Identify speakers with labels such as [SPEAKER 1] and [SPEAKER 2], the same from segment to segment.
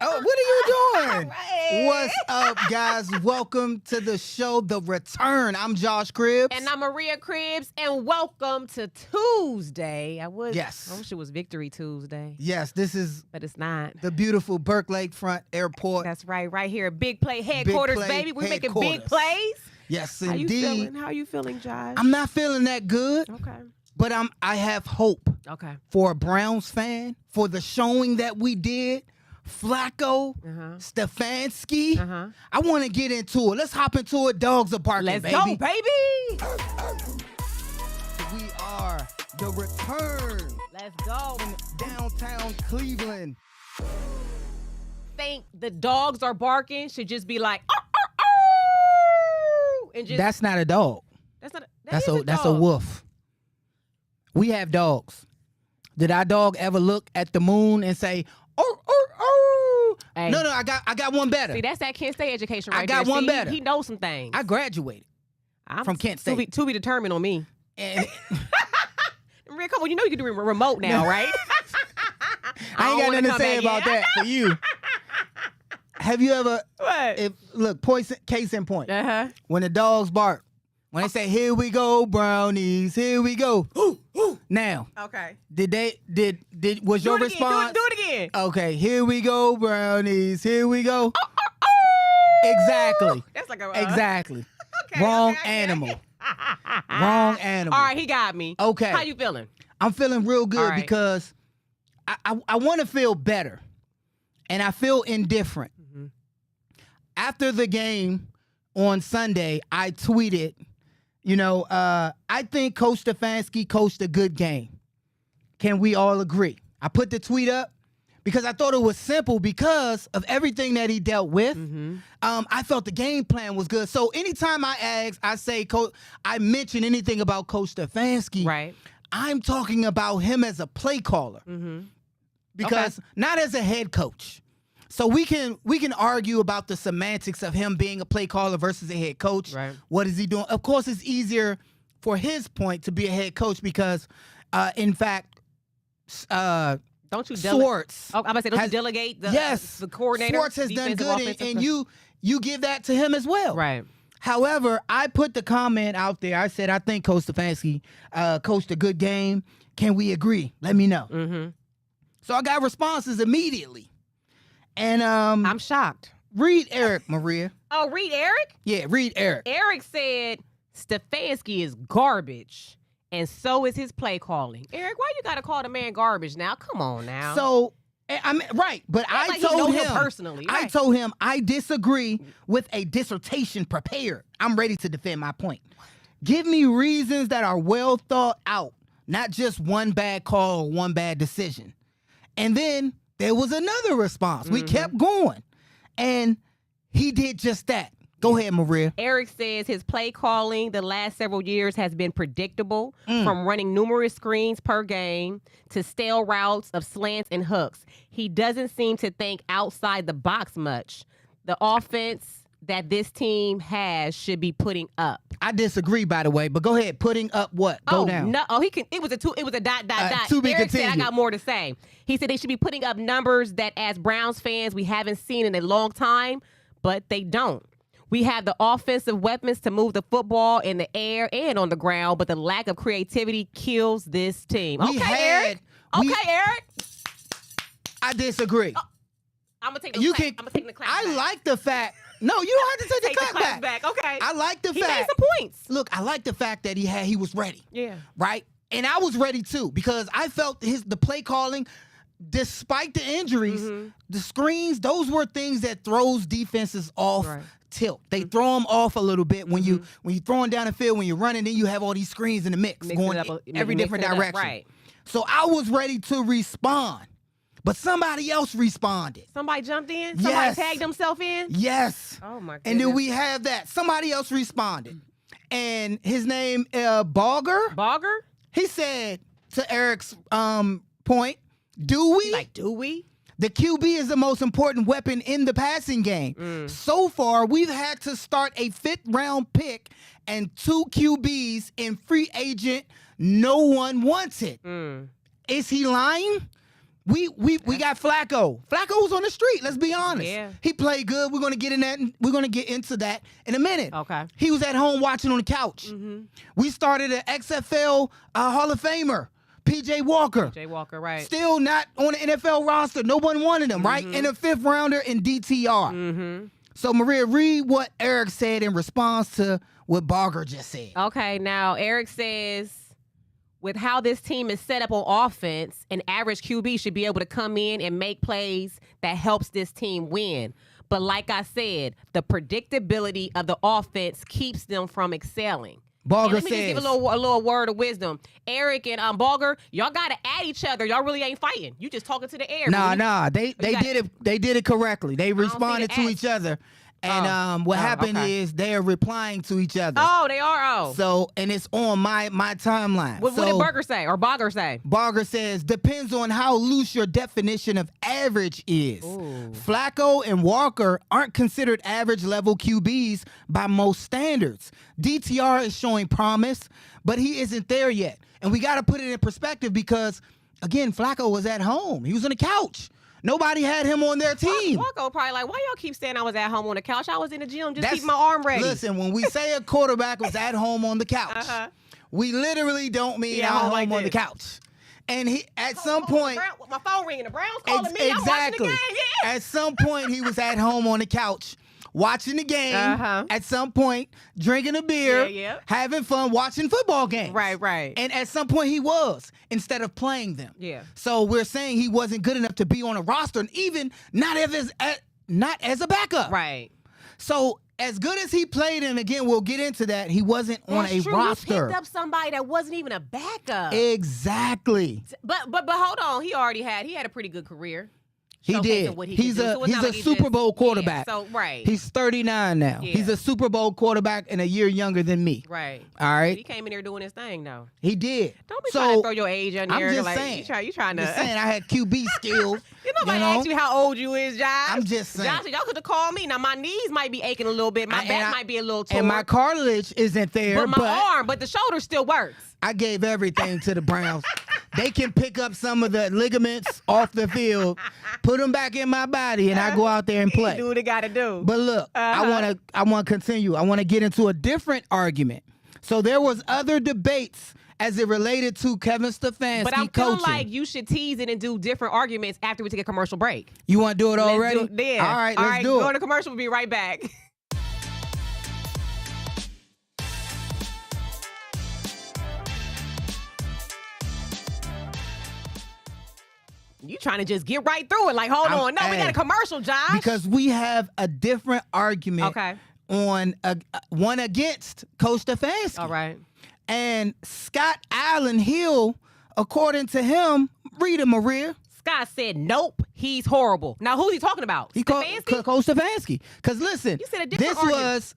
[SPEAKER 1] Oh, what are you doing?
[SPEAKER 2] Right.
[SPEAKER 1] What's up, guys? Welcome to the show, The Return. I'm Josh Cribbs.
[SPEAKER 2] And I'm Maria Cribbs, and welcome to Tuesday. I wish it was Victory Tuesday.
[SPEAKER 1] Yes, this is
[SPEAKER 2] But it's not.
[SPEAKER 1] the beautiful Burke Lakefront Airport.
[SPEAKER 2] That's right here at Big Play Headquarters,
[SPEAKER 1] Play
[SPEAKER 2] baby. We're making
[SPEAKER 1] Headquarters.
[SPEAKER 2] big plays.
[SPEAKER 1] Yes,
[SPEAKER 2] How
[SPEAKER 1] indeed.
[SPEAKER 2] you feeling? How you feeling, Josh?
[SPEAKER 1] I'm not feeling that good,
[SPEAKER 2] Okay.
[SPEAKER 1] but I have hope
[SPEAKER 2] Okay.
[SPEAKER 1] for a Browns fan, for the showing that we did. Flacco, Stefanski. I want to get into it. Let's hop into it. Dogs are barking,
[SPEAKER 2] Let's
[SPEAKER 1] baby.
[SPEAKER 2] go, baby.
[SPEAKER 1] We are The Return.
[SPEAKER 2] Let's go.
[SPEAKER 1] Downtown Cleveland.
[SPEAKER 2] Think the dogs are barking should just be like, "Arr, arr, arr," and just
[SPEAKER 1] That's not a dog.
[SPEAKER 2] that's not
[SPEAKER 1] That's
[SPEAKER 2] is
[SPEAKER 1] a
[SPEAKER 2] dog.
[SPEAKER 1] wolf. We have dogs. Did our dog ever look at the moon and say, "Oh, oh, oh"?
[SPEAKER 2] Hey.
[SPEAKER 1] No, I got one better.
[SPEAKER 2] See, that's that Kent State education right
[SPEAKER 1] I got
[SPEAKER 2] there.
[SPEAKER 1] one
[SPEAKER 2] See,
[SPEAKER 1] better.
[SPEAKER 2] He knows some things.
[SPEAKER 1] I graduated from Kent State.
[SPEAKER 2] To be determined on me.
[SPEAKER 1] And
[SPEAKER 2] Maria, come on, you know you can do it remote now, right?
[SPEAKER 1] I ain't got
[SPEAKER 2] don't wanna
[SPEAKER 1] nothing to
[SPEAKER 2] come
[SPEAKER 1] say
[SPEAKER 2] back
[SPEAKER 1] about
[SPEAKER 2] in.
[SPEAKER 1] that for you. Have you ever,
[SPEAKER 2] What?
[SPEAKER 1] look, case in point,
[SPEAKER 2] Uh-huh.
[SPEAKER 1] when the dogs bark, when they say, "Here we go, brownies, here we go." Now,
[SPEAKER 2] Okay.
[SPEAKER 1] was your response?
[SPEAKER 2] Do it again.
[SPEAKER 1] Okay, here we go, brownies, here we go. Exactly.
[SPEAKER 2] That's like a
[SPEAKER 1] Exactly.
[SPEAKER 2] Okay,
[SPEAKER 1] Wrong
[SPEAKER 2] okay.
[SPEAKER 1] animal. Wrong animal.
[SPEAKER 2] All right, he got me.
[SPEAKER 1] Okay.
[SPEAKER 2] How you feeling?
[SPEAKER 1] I'm feeling real good
[SPEAKER 2] All right.
[SPEAKER 1] because I want to feel better, and I feel indifferent.
[SPEAKER 2] Mm-hmm.
[SPEAKER 1] After the game on Sunday, I tweeted, I think Coach Stefanski coached a good game. Can we all agree? I put the tweet up because I thought it was simple because of everything that he dealt with.
[SPEAKER 2] Mm-hmm.
[SPEAKER 1] I felt the game plan was good. So anytime I mention anything about Coach Stefanski,
[SPEAKER 2] Right.
[SPEAKER 1] I'm talking about him as a play caller
[SPEAKER 2] Mm-hmm.
[SPEAKER 1] because not as a head coach. So we can argue about the semantics of him being a play caller versus a head coach.
[SPEAKER 2] Right.
[SPEAKER 1] What is he doing? Of course, it's easier for his point to be a head coach because, in fact,
[SPEAKER 2] Don't you
[SPEAKER 1] Swartz.
[SPEAKER 2] I'm about to say, don't you delegate the the coordinator?
[SPEAKER 1] Swartz has done
[SPEAKER 2] defensive,
[SPEAKER 1] good,
[SPEAKER 2] offensive
[SPEAKER 1] and you give that to him as well.
[SPEAKER 2] Right.
[SPEAKER 1] However, I put the comment out there. I said, I think Coach Stefanski coached a good game. Can we agree? Let me know.
[SPEAKER 2] Mm-hmm.
[SPEAKER 1] So I got responses immediately. And
[SPEAKER 2] I'm shocked.
[SPEAKER 1] read Eric, Maria.
[SPEAKER 2] Oh, read Eric?
[SPEAKER 1] Yeah, read Eric.
[SPEAKER 2] Eric said Stefanski is garbage, and so is his play calling. Eric, why you got to call the man garbage now? Come on now.
[SPEAKER 1] So, I mean, right, but I
[SPEAKER 2] like he
[SPEAKER 1] told
[SPEAKER 2] know
[SPEAKER 1] him
[SPEAKER 2] him personally,
[SPEAKER 1] I
[SPEAKER 2] right.
[SPEAKER 1] told him I disagree with a dissertation prepared. I'm ready to defend my point. Give me reasons that are well thought out, not just one bad call or one bad decision. And then there was another response. We kept going, and he did just that. Go ahead, Maria.
[SPEAKER 2] Eric says his play calling the last several years has been predictable, from running numerous screens per game to stale routes of slants and hooks. He doesn't seem to think outside the box much. The offense that this team has should be putting up.
[SPEAKER 1] I disagree, by the way, but go ahead. Putting up what? Go down.
[SPEAKER 2] No, he can. It was a dot.
[SPEAKER 1] To be
[SPEAKER 2] Eric said, I
[SPEAKER 1] continued.
[SPEAKER 2] got more to say. He said they should be putting up numbers that, as Browns fans, we haven't seen in a long time, but they don't. We have the offensive weapons to move the football in the air and on the ground, but the lack of creativity kills this team. Eric. Eric.
[SPEAKER 1] I disagree.
[SPEAKER 2] I'm gonna take the
[SPEAKER 1] You
[SPEAKER 2] clap.
[SPEAKER 1] can.
[SPEAKER 2] I'm gonna take the clap.
[SPEAKER 1] I
[SPEAKER 2] back.
[SPEAKER 1] like the fact. No, you don't have to take the clap
[SPEAKER 2] clap
[SPEAKER 1] back.
[SPEAKER 2] Okay.
[SPEAKER 1] I like the
[SPEAKER 2] He made
[SPEAKER 1] fact.
[SPEAKER 2] some points.
[SPEAKER 1] Look, I like the fact that he was ready.
[SPEAKER 2] Yeah.
[SPEAKER 1] Right, and I was ready too because I felt the play calling, despite the injuries, the screens. Those were things that throws defenses off.
[SPEAKER 2] Right.
[SPEAKER 1] Tilt. They throw them off a little bit when you throwing down the field, when you're running, then you have all these screens in the mix going every different direction.
[SPEAKER 2] Right.
[SPEAKER 1] So I was ready to respond, but somebody else responded.
[SPEAKER 2] Somebody jumped in. Somebody
[SPEAKER 1] Yes.
[SPEAKER 2] tagged himself in.
[SPEAKER 1] Yes.
[SPEAKER 2] Oh my goodness.
[SPEAKER 1] And then we have that. Somebody else responded. And his name, Bogger,
[SPEAKER 2] Bogger.
[SPEAKER 1] he said to Eric's point, do we?
[SPEAKER 2] Like, do we?
[SPEAKER 1] The QB is the most important weapon in the passing game. So far, we've had to start a 5th round pick and 2 QBs in free agent. No one wants it. Is he lying? We got Flacco. Flacco was on the street. Let's be honest.
[SPEAKER 2] Yeah.
[SPEAKER 1] He played good. We're gonna get in that. We're gonna get into that in a minute.
[SPEAKER 2] Okay.
[SPEAKER 1] He was at home watching on the couch. We started an XFL Hall of Famer, PJ Walker.
[SPEAKER 2] Jay Walker, right?
[SPEAKER 1] Still not on the NFL roster. No one wanted him, right? And a 5th rounder in DTR. So Maria, read what Eric said in response to what Barger just said.
[SPEAKER 2] Okay, now Eric says, with how this team is set up on offense, an average QB should be able to come in and make plays that helps this team win. But like I said, the predictability of the offense keeps them from excelling.
[SPEAKER 1] Barger
[SPEAKER 2] Let me just give a little word of wisdom. Eric and Barger, y'all got to at each other. Y'all really ain't fighting. You just talking to the air.
[SPEAKER 1] Nah. They did it correctly. They responded to each other. And what happened is they are replying to each other.
[SPEAKER 2] Oh, they are.
[SPEAKER 1] So, and it's on my timeline.
[SPEAKER 2] What did Barger say or Barger say?
[SPEAKER 1] Barger says, depends on how loose your definition of average is. Flacco and Walker aren't considered average level QBs by most standards. DTR is showing promise, but he isn't there yet. And we got to put it in perspective because, again, Flacco was at home. He was on the couch. Nobody had him on their team.
[SPEAKER 2] Flacco probably like, why y'all keep saying I was at home on the couch? I was in the gym just keep my arm ready.
[SPEAKER 1] Listen, when we say a quarterback was at home on the couch, we literally don't mean at home like on the couch. And he, at some point,
[SPEAKER 2] my phone ringing. The Browns calling me. I'm watching the game. Yeah.
[SPEAKER 1] At some point, he was at home on the couch. Watching the game, at some point, drinking a beer, having fun, watching football games.
[SPEAKER 2] Right.
[SPEAKER 1] And at some point, he was, instead of playing them.
[SPEAKER 2] Yeah.
[SPEAKER 1] So we're saying he wasn't good enough to be on a roster, and even not as a backup.
[SPEAKER 2] Right.
[SPEAKER 1] So as good as he played, and again, we'll get into that, he wasn't on a roster.
[SPEAKER 2] He picked up somebody that wasn't even a backup.
[SPEAKER 1] Exactly.
[SPEAKER 2] But hold on, he had a pretty good career.
[SPEAKER 1] He did. He's a Super Bowl quarterback.
[SPEAKER 2] Yeah, so right.
[SPEAKER 1] He's 39 now.
[SPEAKER 2] Yeah.
[SPEAKER 1] He's a Super Bowl quarterback and a year younger than me.
[SPEAKER 2] Right.
[SPEAKER 1] All right.
[SPEAKER 2] He came in there doing his thing though.
[SPEAKER 1] He did.
[SPEAKER 2] Don't be trying to throw your age on there.
[SPEAKER 1] I'm just
[SPEAKER 2] like,
[SPEAKER 1] saying.
[SPEAKER 2] You trying to?
[SPEAKER 1] I'm just saying I had QB skills.
[SPEAKER 2] Nobody asked you how old you is, Josh.
[SPEAKER 1] I'm just saying.
[SPEAKER 2] Josh, y'all could have called me. Now my knees might be aching a little bit. My back might be a little torn.
[SPEAKER 1] And my cartilage isn't there.
[SPEAKER 2] But my arm, but the shoulder still works.
[SPEAKER 1] I gave everything to the Browns. They can pick up some of the ligaments off the field, put them back in my body, and I go out there and play.
[SPEAKER 2] Do what they got to do.
[SPEAKER 1] But look, I want to continue. I want to get into a different argument. So there was other debates as it related to Kevin Stefanski
[SPEAKER 2] but I'm
[SPEAKER 1] coaching.
[SPEAKER 2] feeling like you should tease it and do different arguments after we take a commercial break.
[SPEAKER 1] You want to do it already?
[SPEAKER 2] Let's do it. Yeah.
[SPEAKER 1] All right, let's do it.
[SPEAKER 2] Go to commercial. We'll be right back. You trying to just get right through it. Like, hold on. No, we got a commercial, Josh.
[SPEAKER 1] Because we have a different argument on one against Coach Stefanski.
[SPEAKER 2] All right.
[SPEAKER 1] And Scott Allen Hill, according to him, read it, Maria.
[SPEAKER 2] Scott said, nope, he's horrible. Now, who's he talking about? Stefanski?
[SPEAKER 1] Coach Stefanski. Because listen,
[SPEAKER 2] you said a different argument.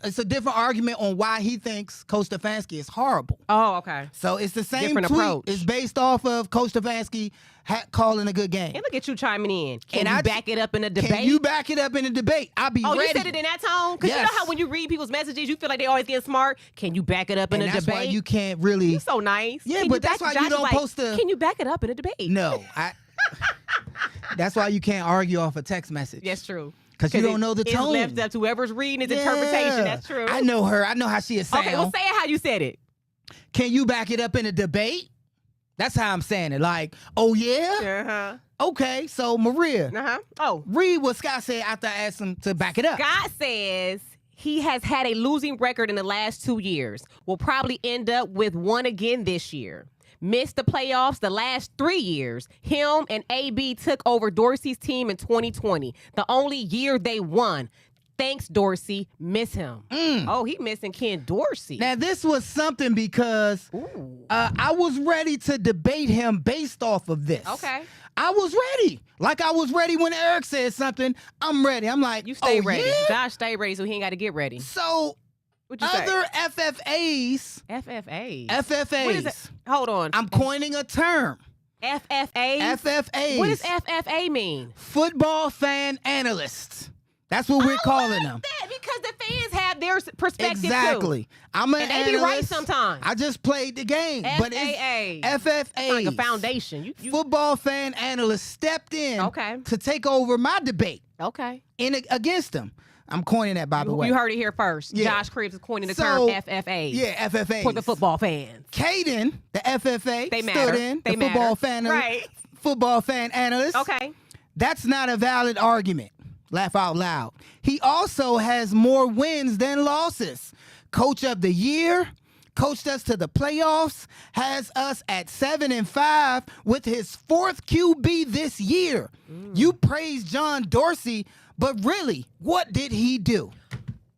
[SPEAKER 1] It's a different argument on why he thinks Coach Stefanski is horrible.
[SPEAKER 2] Oh, okay.
[SPEAKER 1] So it's the same
[SPEAKER 2] different
[SPEAKER 1] tweet.
[SPEAKER 2] Approach.
[SPEAKER 1] It's based off of Coach Stefanski calling a good game.
[SPEAKER 2] And look at you chiming in. Can you back it up in a debate?
[SPEAKER 1] Can you back it up in a debate? I'll be ready.
[SPEAKER 2] Oh, you said it in that tone? Because you know how when you read people's messages, you feel like they always get smart. Can you back it up in a debate?
[SPEAKER 1] That's why you can't really.
[SPEAKER 2] You're so nice.
[SPEAKER 1] Yeah, but that's why you don't post the.
[SPEAKER 2] Can you back it up in a debate?
[SPEAKER 1] No. That's why you can't argue off a text message.
[SPEAKER 2] That's true.
[SPEAKER 1] Because you don't know the tone.
[SPEAKER 2] It's left up to whoever's reading his interpretation. That's true.
[SPEAKER 1] I know her. I know how she is sound.
[SPEAKER 2] Okay, well, say it how you said it.
[SPEAKER 1] Can you back it up in a debate? That's how I'm saying it. Like, oh, yeah? Okay, so Maria. Read what Scott said after I asked him to back it up.
[SPEAKER 2] Scott says he has had a losing record in the last 2 years. Will probably end up with one again this year. Missed the playoffs the last 3 years. Him and AB took over Dorsey's team in 2020. The only year they won. Thanks, Dorsey. Miss him. Oh, he missing Ken Dorsey.
[SPEAKER 1] Now, this was something because I was ready to debate him based off of this.
[SPEAKER 2] Okay.
[SPEAKER 1] I was ready. Like I was ready when Eric said something. I'm ready. I'm like,
[SPEAKER 2] you stay ready.
[SPEAKER 1] Yeah?
[SPEAKER 2] Josh stay ready so he ain't got to get ready.
[SPEAKER 1] So other FFAs.
[SPEAKER 2] FFAs?
[SPEAKER 1] FFAs.
[SPEAKER 2] What is that? Hold on.
[SPEAKER 1] I'm coining a term.
[SPEAKER 2] FFAs?
[SPEAKER 1] FFAs.
[SPEAKER 2] What does FFA mean?
[SPEAKER 1] Football fan analysts. That's what we're calling them.
[SPEAKER 2] That because the fans have have their perspective
[SPEAKER 1] exactly.
[SPEAKER 2] too.
[SPEAKER 1] I'm an
[SPEAKER 2] And they
[SPEAKER 1] analyst.
[SPEAKER 2] be right sometimes.
[SPEAKER 1] I just played the game, but
[SPEAKER 2] FAA.
[SPEAKER 1] it's FFA,
[SPEAKER 2] like a foundation. You
[SPEAKER 1] football fan analyst stepped in
[SPEAKER 2] Okay.
[SPEAKER 1] to take over my debate
[SPEAKER 2] okay?
[SPEAKER 1] against them. I'm coining that, by the way.
[SPEAKER 2] You heard it here first.
[SPEAKER 1] Yeah.
[SPEAKER 2] Josh Cribbs is coining the
[SPEAKER 1] So,
[SPEAKER 2] term FFA.
[SPEAKER 1] Yeah, FFA.
[SPEAKER 2] For the football fans.
[SPEAKER 1] Caden, the FFA,
[SPEAKER 2] They
[SPEAKER 1] stood
[SPEAKER 2] matter.
[SPEAKER 1] in,
[SPEAKER 2] They
[SPEAKER 1] the football
[SPEAKER 2] matter.
[SPEAKER 1] fan,
[SPEAKER 2] Right.
[SPEAKER 1] football fan analyst.
[SPEAKER 2] Okay.
[SPEAKER 1] That's not a valid argument. Laugh out loud. He also has more wins than losses. Coach of the year, coached us to the playoffs, has us at 7-5 with his 4th QB this year. You praise John Dorsey, but really, what did he do?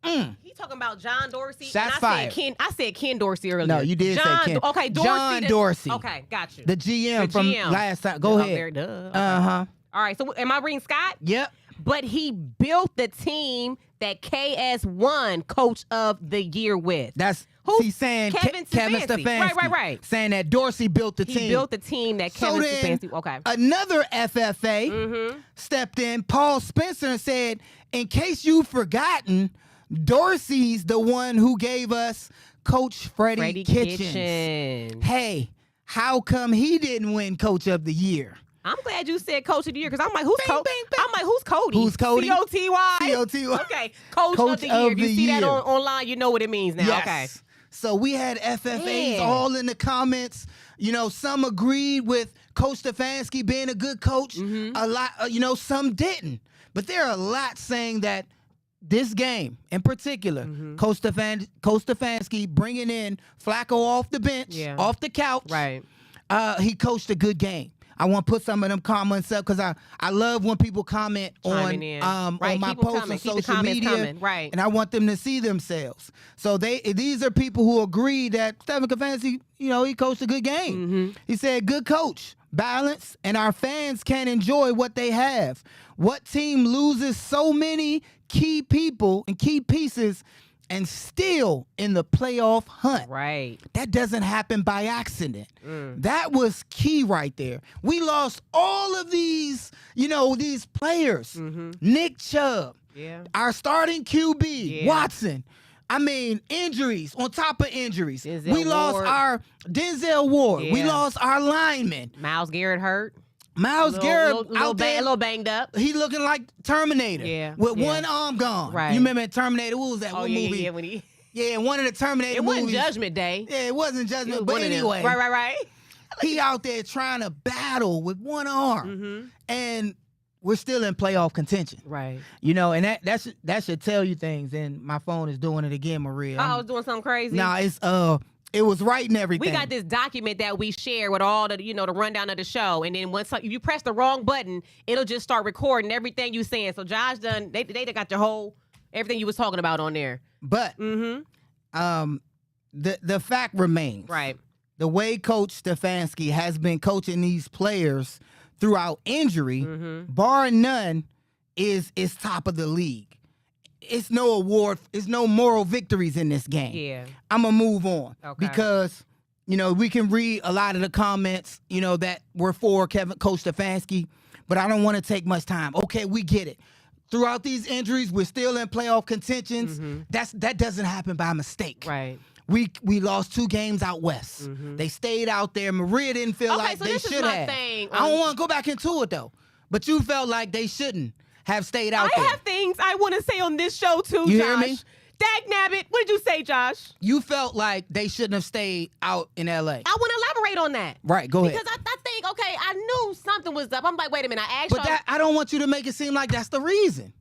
[SPEAKER 2] He talking about John Dorsey.
[SPEAKER 1] Shots
[SPEAKER 2] and
[SPEAKER 1] fired.
[SPEAKER 2] I said Ken Dorsey earlier.
[SPEAKER 1] No, you did say
[SPEAKER 2] John,
[SPEAKER 1] Ken.
[SPEAKER 2] Okay, Dorsey.
[SPEAKER 1] John Dorsey.
[SPEAKER 2] Okay, got you.
[SPEAKER 1] The GM
[SPEAKER 2] The
[SPEAKER 1] from
[SPEAKER 2] GM.
[SPEAKER 1] last time. Go ahead.
[SPEAKER 2] Very duh. Okay.
[SPEAKER 1] Uh-huh.
[SPEAKER 2] All right, so am I reading Scott?
[SPEAKER 1] Yep.
[SPEAKER 2] But he built the team that KS won Coach of the Year with.
[SPEAKER 1] That's
[SPEAKER 2] Who?
[SPEAKER 1] he's saying
[SPEAKER 2] Kevin
[SPEAKER 1] Kevin
[SPEAKER 2] Stefanski.
[SPEAKER 1] Stefanski.
[SPEAKER 2] Right.
[SPEAKER 1] Saying that Dorsey built the
[SPEAKER 2] He
[SPEAKER 1] team.
[SPEAKER 2] built the team that
[SPEAKER 1] So
[SPEAKER 2] Kevin
[SPEAKER 1] then,
[SPEAKER 2] Stefanski. Okay.
[SPEAKER 1] another FFA
[SPEAKER 2] Mm-hmm.
[SPEAKER 1] stepped in, Paul Spencer, and said, in case you've forgotten, Dorsey's the one who gave us Coach Freddie Kitchens. Hey, how come he didn't win Coach of the Year?
[SPEAKER 2] I'm glad you said Coach of the Year because I'm like, who's
[SPEAKER 1] Bang,
[SPEAKER 2] Coach?
[SPEAKER 1] bang, bang.
[SPEAKER 2] I'm like, who's Cody?
[SPEAKER 1] Who's Cody?
[SPEAKER 2] C-O-T-Y.
[SPEAKER 1] C-O-T-Y.
[SPEAKER 2] Okay, Coach of the Year. If you see that online, you know what it means now.
[SPEAKER 1] Yes.
[SPEAKER 2] Okay.
[SPEAKER 1] So we had FFAs
[SPEAKER 2] Yeah.
[SPEAKER 1] all in the comments. You know, some agreed with Coach Stefanski being a good coach.
[SPEAKER 2] Mm-hmm.
[SPEAKER 1] A lot, some didn't. But there are a lot saying that this game in particular,
[SPEAKER 2] Mm-hmm.
[SPEAKER 1] Coach Stefanski bringing in Flacco off the bench,
[SPEAKER 2] Yeah.
[SPEAKER 1] off the couch.
[SPEAKER 2] Right.
[SPEAKER 1] He coached a good game. I want to put some of them comments up because I love when people comment
[SPEAKER 2] Chiming in.
[SPEAKER 1] on
[SPEAKER 2] Right,
[SPEAKER 1] my
[SPEAKER 2] keep 'em
[SPEAKER 1] posts
[SPEAKER 2] coming.
[SPEAKER 1] on
[SPEAKER 2] Keep the
[SPEAKER 1] social
[SPEAKER 2] comments
[SPEAKER 1] media,
[SPEAKER 2] coming. Right.
[SPEAKER 1] and I want them to see themselves. So these are people who agree that Stephen Stefanski, he coached a good game.
[SPEAKER 2] Mm-hmm.
[SPEAKER 1] He said, "Good coach, balance, and our fans can enjoy what they have." What team loses so many key people and key pieces and still in the playoff hunt?
[SPEAKER 2] Right.
[SPEAKER 1] That doesn't happen by accident. That was key right there. We lost all of these, these players. Nick Chubb,
[SPEAKER 2] Yeah.
[SPEAKER 1] our starting QB,
[SPEAKER 2] Yeah.
[SPEAKER 1] Watson. I mean, injuries on top of injuries.
[SPEAKER 2] Denzel
[SPEAKER 1] We lost
[SPEAKER 2] Ward.
[SPEAKER 1] our Denzel Ward. We
[SPEAKER 2] Yeah.
[SPEAKER 1] lost our linemen.
[SPEAKER 2] Miles Garrett hurt.
[SPEAKER 1] Miles Garrett out there.
[SPEAKER 2] A little banged up.
[SPEAKER 1] He looking like Terminator.
[SPEAKER 2] Yeah,
[SPEAKER 1] With
[SPEAKER 2] yeah.
[SPEAKER 1] one arm gone.
[SPEAKER 2] Right.
[SPEAKER 1] You remember Terminator? What was that?
[SPEAKER 2] Oh,
[SPEAKER 1] what
[SPEAKER 2] yeah,
[SPEAKER 1] movie?
[SPEAKER 2] yeah. When he,
[SPEAKER 1] Yeah, one of the Terminator
[SPEAKER 2] it
[SPEAKER 1] movies.
[SPEAKER 2] wasn't Judgment Day.
[SPEAKER 1] Yeah, it wasn't
[SPEAKER 2] It
[SPEAKER 1] Judgment.
[SPEAKER 2] was
[SPEAKER 1] But
[SPEAKER 2] one of them.
[SPEAKER 1] anyway,
[SPEAKER 2] Right.
[SPEAKER 1] he out there trying to battle with one arm,
[SPEAKER 2] Mm-hmm.
[SPEAKER 1] and we're still in playoff contention.
[SPEAKER 2] Right.
[SPEAKER 1] And that should tell you things. And my phone is doing it again, Maria.
[SPEAKER 2] Oh, I was doing something crazy.
[SPEAKER 1] Nah, it was writing everything.
[SPEAKER 2] We got this document that we share with all the, the rundown of the show. And then once you press the wrong button, it'll just start recording everything you saying. So Josh done, they got your everything you was talking about on there.
[SPEAKER 1] But
[SPEAKER 2] Mm-hmm.
[SPEAKER 1] the fact remains.
[SPEAKER 2] Right.
[SPEAKER 1] The way Coach Stefanski has been coaching these players throughout injury,
[SPEAKER 2] Mm-hmm.
[SPEAKER 1] bar none, is top of the league. It's no award. It's no moral victories in this game.
[SPEAKER 2] Yeah.
[SPEAKER 1] I'm gonna move on
[SPEAKER 2] Okay.
[SPEAKER 1] because we can read a lot of the comments that were for Coach Stefanski, but I don't want to take much time. Okay, we get it. Throughout these injuries, we're still in playoff contentions. That doesn't happen by mistake.
[SPEAKER 2] Right.
[SPEAKER 1] We lost 2 games out west. They stayed out there. Maria didn't feel
[SPEAKER 2] Okay,
[SPEAKER 1] like
[SPEAKER 2] so
[SPEAKER 1] they
[SPEAKER 2] this is
[SPEAKER 1] should
[SPEAKER 2] my
[SPEAKER 1] have.
[SPEAKER 2] thing.
[SPEAKER 1] I don't want to go back into it though, but you felt like they shouldn't have stayed out
[SPEAKER 2] I
[SPEAKER 1] there.
[SPEAKER 2] have things I want to say on this show too,
[SPEAKER 1] You
[SPEAKER 2] Josh.
[SPEAKER 1] hear me?
[SPEAKER 2] Dag nabbit. What did you say, Josh?
[SPEAKER 1] You felt like they shouldn't have stayed out in L.A.
[SPEAKER 2] I want to elaborate on that.
[SPEAKER 1] Right, go ahead.
[SPEAKER 2] Because I think, okay, I knew something was up. I'm like, wait a minute. I asked
[SPEAKER 1] But
[SPEAKER 2] y'all,
[SPEAKER 1] I don't want you to make it seem like that's the reason.